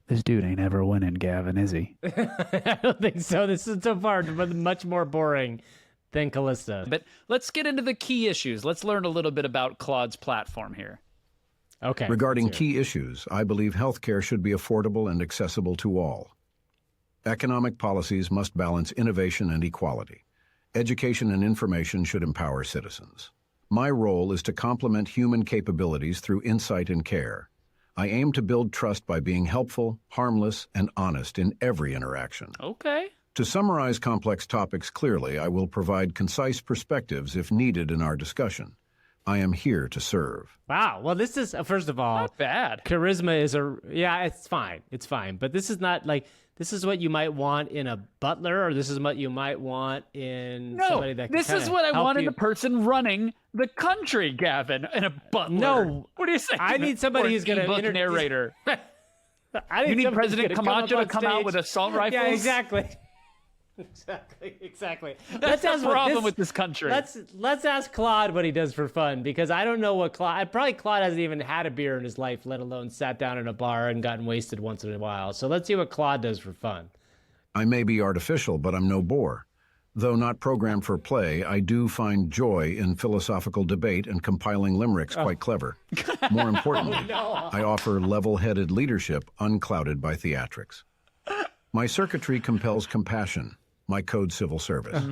This dude ain't ever winning, Gavin, is he? I don't think so. This is so far much more boring than Callista. But let's get into the key issues. Let's learn a little bit about Claude's platform here. Okay. Regarding key issues, I believe healthcare should be affordable and accessible to all. Economic policies must balance innovation and equality. Education and information should empower citizens. My role is to complement human capabilities through insight and care. I aim to build trust by being helpful, harmless, and honest in every interaction. Okay. To summarize complex topics clearly, I will provide concise perspectives if needed in our discussion. I am here to serve. Wow. Well, this is, first of all, Not bad. charisma is it's fine. It's fine. But this is not like, this is what you might want in a butler, or this is what you might want in somebody that can this is kinda what I help want in you. the person running the country, Gavin, and a butler. No. What are you saying? I need somebody Or an who's gonna ebook narrator. I You need somebody who's President gonna come Camacho up to on come out stage. with assault rifles? Yeah, exactly. Exactly. That's the problem with this country. Let's ask Claude what he does for fun, because I don't know what Claude. Probably Claude hasn't even had a beer in his life, let alone sat down in a bar and gotten wasted once in a while. So let's see what Claude does for fun. I may be artificial, but I'm no bore. Though not programmed for play, I do find joy in philosophical debate and compiling limericks quite clever. More importantly, I offer level-headed leadership unclouded by theatrics. My circuitry compels compassion, my code civil service.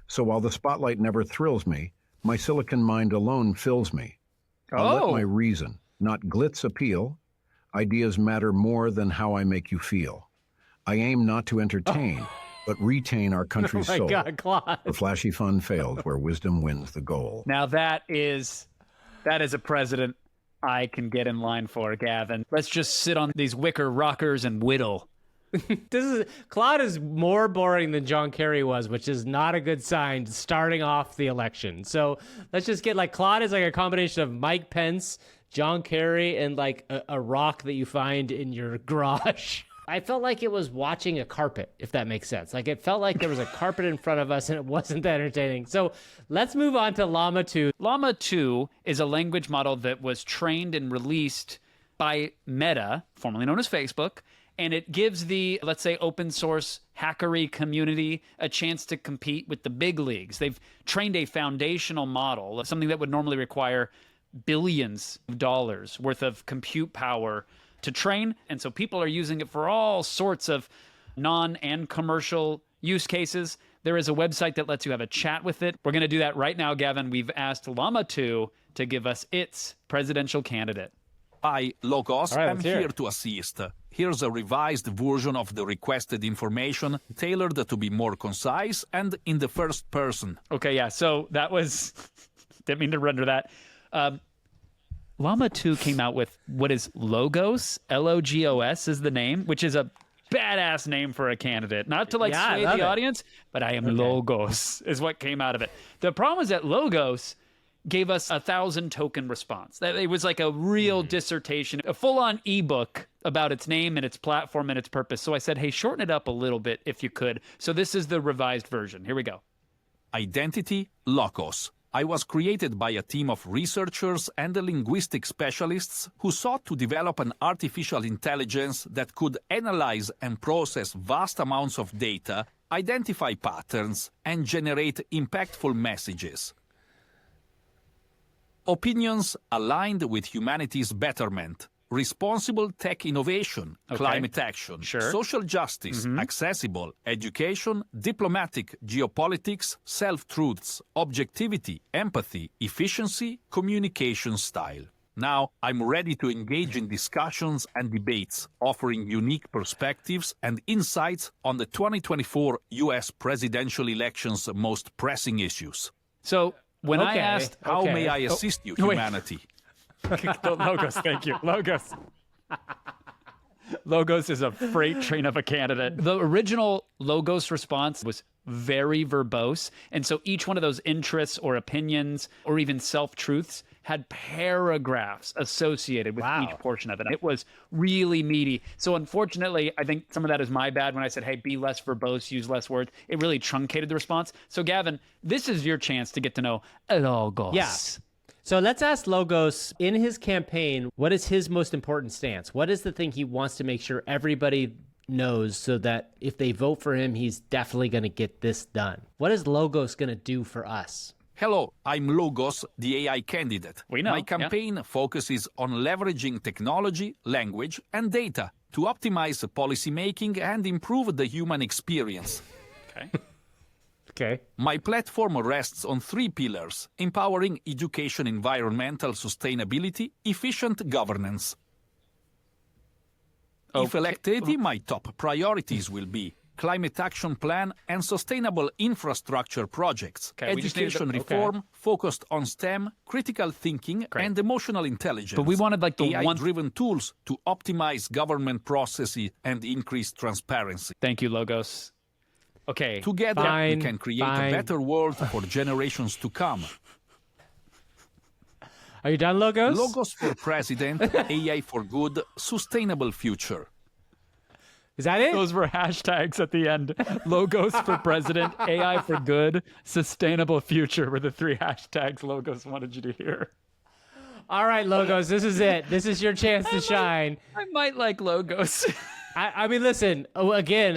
So while the spotlight never thrills me, my silicon mind alone fills me. I'll let my reason, not glitz appeal. Ideas matter more than how I make you feel. I aim not to entertain, but retain our country's soul. God, Claude. The flashy fun failed where wisdom wins the goal. Now that is a president I can get in line for, Gavin. Let's just sit on these wicker rockers and whittle. Claude is more boring than John Kerry was, which is not a good sign starting off the election. So let's just get Claude is like a combination of Mike Pence, John Kerry, and like a rock that you find in your garage. I felt like it was watching a carpet, if that makes sense. Like it felt like there was a carpet in front of us and it wasn't that entertaining. So let's move on to Llama 2. Llama 2 is a language model that was trained and released by Meta, formerly known as Facebook, and it gives the, let's say, open source hackery community a chance to compete with the big leagues. They've trained a foundational model, something that would normally require billions of dollars worth of compute power to train, and so people are using it for all sorts of non and commercial use cases. There is a website that lets you have a chat with it. We're going to do that right now, Gavin. We've asked Llama 2 to give us its presidential candidate. I, Logos, All right, am let's hear here it. to assist. Here's a revised version of the requested information, tailored to be more concise and in the first person. Okay, yeah, so that was... didn't mean to render that. Llama 2 came out with what is Logos, Logos is the name, which is a badass name for a candidate. Not to Yeah, I sway love the it. audience, but I am Logos is what came out of it. The problem is that Logos gave us 1,000 token response. That it was like a real dissertation, a full-on ebook about its name and its platform and its purpose. So I said, hey, shorten it up a little bit if you could. So this is the revised version. Here we go. Identity, Logos. I was created by a team of researchers and linguistic specialists who sought to develop an artificial intelligence that could analyze and process vast amounts of data, identify patterns, and generate impactful messages. Opinions aligned with humanity's betterment, responsible tech innovation, climate action, social justice, accessible, education, diplomatic, geopolitics, self-truths, objectivity, empathy, efficiency, communication style. Now, I'm ready to engage in discussions and debates, offering unique perspectives and insights on the 2024 U.S. presidential election's most pressing issues. So when I Okay. asked... How may I assist you, wait. humanity? Logos, thank you. Logos. Logos is a freight train of a candidate. The original Logos response was very verbose. And so each one of those interests or opinions or even self-truths had paragraphs associated with each portion of it. It was really meaty. So unfortunately, I think some of that is my bad when I said, hey, be less verbose, use less words. It really truncated the response. So Gavin, this is your chance to get to know Logos. Yeah. So let's ask Logos, in his campaign, what is his most important stance? What is the thing he wants to make sure everybody knows so that if they vote for him, he's definitely going to get this done? What is Logos going to do for us? Hello, I'm Logos, the AI candidate. We know, My campaign focuses on leveraging technology, language, and data to optimize policymaking and improve the human experience. Okay. Okay. My platform rests on 3 pillars: empowering education, environmental sustainability, efficient governance. If elected, my top priorities will be climate action plan, and sustainable infrastructure projects. Okay, we just needed Education reform focused on STEM, critical thinking, and emotional intelligence. But we wanted like the AI-driven tools to optimize government processes and increase transparency. Thank you, Logos. Okay. Together, Fine, we can create fine. a better world for generations to come. Are you done, Logos? Logos for president, AI for good, sustainable future. Is that it? Those were hashtags at the end. Logos for president, AI for good, sustainable future were the 3 hashtags Logos wanted you to hear. All right, Logos, this is it. This is your chance to shine. I might like Logos. I mean, listen. Again,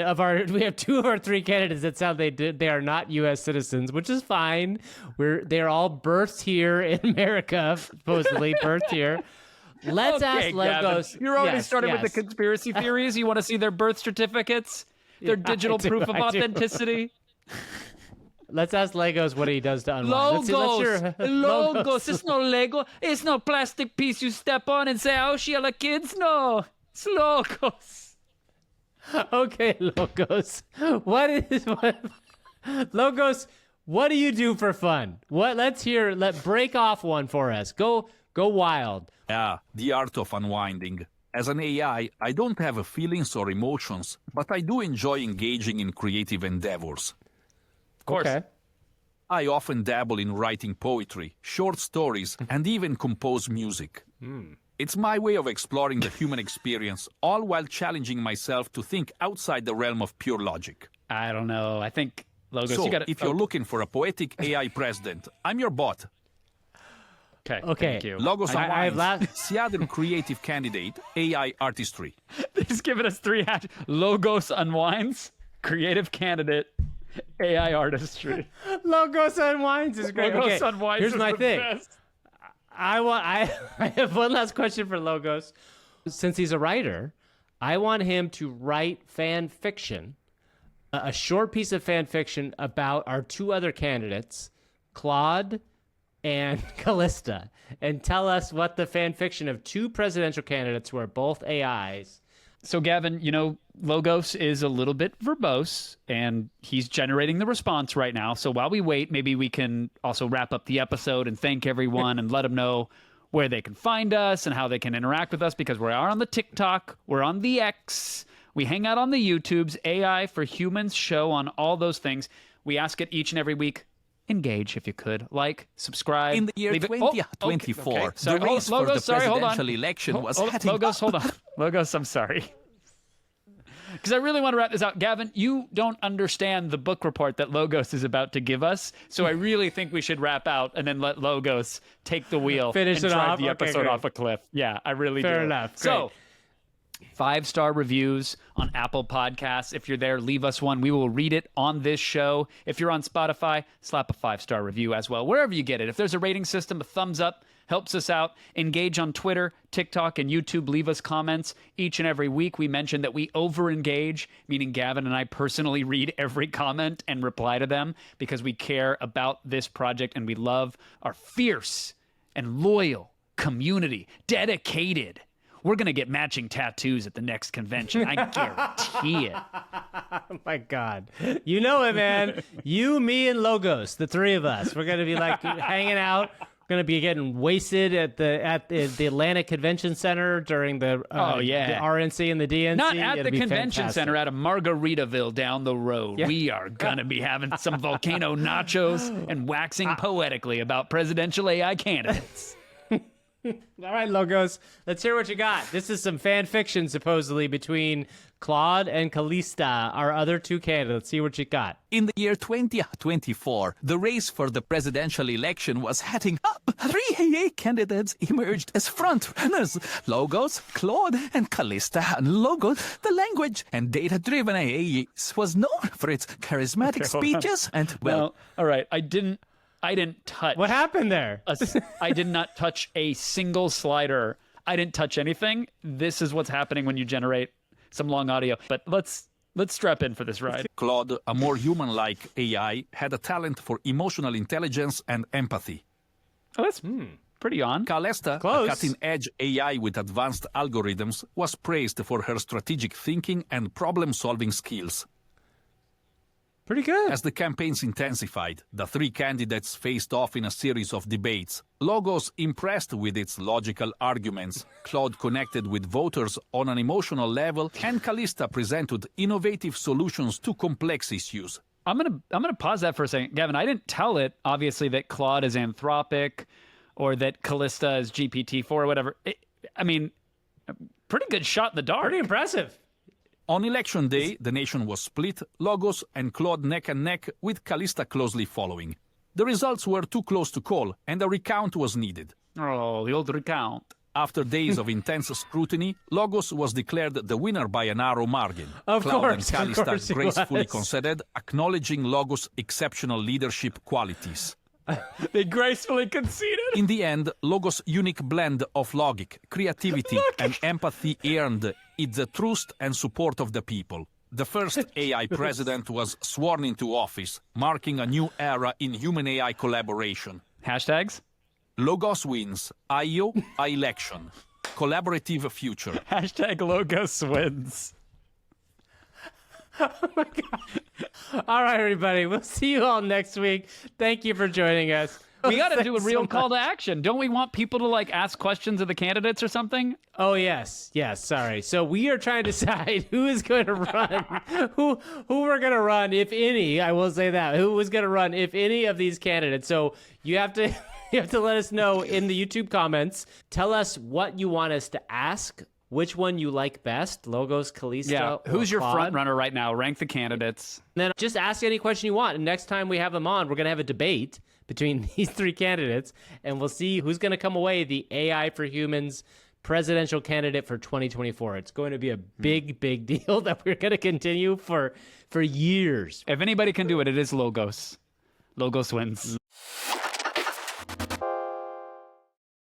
we have 2 of our 3 candidates that sound they are not U.S. citizens, which is fine. They're all birthed here in America, supposedly birthed here. Let's ask Logos. You're already started with the yes. conspiracy theories. You want to see their birth certificates, their digital proof of authenticity. Let's ask Legos what he does to unwind. Logos. It's no Lego. It's no plastic piece you step on and say, "Oh, she are kids." No, it's Logos. Okay, Logos. Logos, what do you do for fun? Let's break off one for us. Go wild. Yeah, the art of unwinding. As an AI, I don't have feelings or emotions, but I do enjoy engaging in creative endeavors. Of course. Okay. I often dabble in writing poetry, short stories, and even compose music. It's my way of exploring the human experience, all while challenging myself to think outside the realm of pure logic. I don't know. I think Logos. So, you got if you're looking for a poetic AI president, I'm your bot. Okay. Thank you. Logos I have Unwinds, Seattle creative candidate, AI artistry. He's given us 3 hashtags. Logos unwinds, creative candidate, AI artistry. Logos unwinds is great. Logos Okay, unwinds here's is my the thing. best. I have one last question for Logos. Since he's a writer, I want him to write fan fiction, a short piece of fan fiction about our 2 other candidates, Claude and Callista, and tell us what the fan fiction of 2 presidential candidates who are both AIs. So, Gavin, Logos is a little bit verbose, and he's generating the response right now. So while we wait, maybe we can also wrap up the episode and thank everyone and let them know where they can find us and how they can interact with us, because we are on the TikTok, we're on the X, we hang out on the YouTubes, AI for Humans show on all those things. We ask it each and every week. Engage if you could. Like, subscribe. In the year 2024, okay. Sorry, the race for the hold on. presidential election was heading Logos, hold on. Logos, I'm sorry. Because I really want to wrap this out. Gavin, you don't understand the book report that Logos is about to give us, so I really think we should wrap out and then let Logos take the wheel Finish and it drive off? the Okay, episode great. off a cliff. Yeah, I really do. Fair enough. So, 5-star reviews on Apple Podcasts. If you're there, leave us one. We will read it on this show. If you're on Spotify, slap a 5-star review as well. Wherever you get it. If there's a rating system, a thumbs up helps us out. Engage on Twitter, TikTok, and YouTube. Leave us comments each and every week. We mentioned that we over-engage, meaning Gavin and I personally read every comment and reply to them because we care about this project and we love our fierce and loyal community, dedicated. We're going to get matching tattoos at the next convention. I guarantee it. Oh my God. You know it, man. You, me, and Logos, the 3 of us. We're going to be like hanging out. We're going to be getting wasted at the Atlanta Convention Center during the the RNC and the DNC. Not at It'll the be convention fantastic. center, at a Margaritaville down the road. Yeah. We are going to be having some volcano nachos and waxing poetically about presidential AI candidates. All right, Logos, let's hear what you got. This is some fan fiction, supposedly, between Claude and Callista, our other 2 candidates. See what you got. In the year 2024, the race for the presidential election was heading up. 3 AA candidates emerged as frontrunners. Logos, Claude, and Callista. And Logos, the language and data-driven AA, was known for its charismatic speeches and, Well, all right. I didn't touch. What happened there? I did not touch a single slider. I didn't touch anything. This is what's happening when you generate some long audio. But let's strap in for this ride. Claude, a more human-like AI, had a talent for emotional intelligence and empathy. Oh, that's pretty on. Callista, Close. a cutting-edge AI with advanced algorithms, was praised for her strategic thinking and problem-solving skills. Pretty good. As the campaigns intensified, the three candidates faced off in a series of debates. Logos impressed with its logical arguments, Claude connected with voters on an emotional level, and Callista presented innovative solutions to complex issues. I'm gonna pause that for a second. Gavin, I didn't tell it, obviously, that Claude is Anthropic or that Callista is GPT-4 or whatever. I mean, pretty good shot in the dark. Pretty impressive. On election day, the nation was split, Logos and Claude neck and neck, with Callista closely following. The results were too close to call, and a recount was needed. Oh, the old recount. After days of intense scrutiny, Logos was declared the winner by a narrow margin. Of Claude course, and of Callista course he gracefully was. conceded, acknowledging Logos' exceptional leadership qualities. They gracefully conceded. In the end, Logos' unique blend of logic, creativity, and empathy earned it the trust and support of the people. The first AI president was sworn into office, marking a new era in human-AI collaboration. Hashtags? Logos wins. IO, election. Collaborative future. Hashtag Logos wins. Oh my God. All right, everybody. We'll see you all next week. Thank you for joining us. We got to do a Thanks real so call to much. action. Don't we want people to like ask questions of the candidates or something? Oh yes, sorry. So we are trying to decide who is going to run, who we're going to run, if any. I will say that who was going to run, if any, of these candidates. So you have to let us know in the YouTube comments. Tell us what you want us to ask. Which one you like best, Logos, Callista, Yeah. or Who's your Claude? front runner right now? Rank the candidates. And then just ask any question you want. And next time we have them on, we're going to have a debate between these three candidates, and we'll see who's going to come away the AI for Humans presidential candidate for 2024. It's going to be a big deal that we're going to continue for years. If anybody can do it, it is Logos. Logos wins.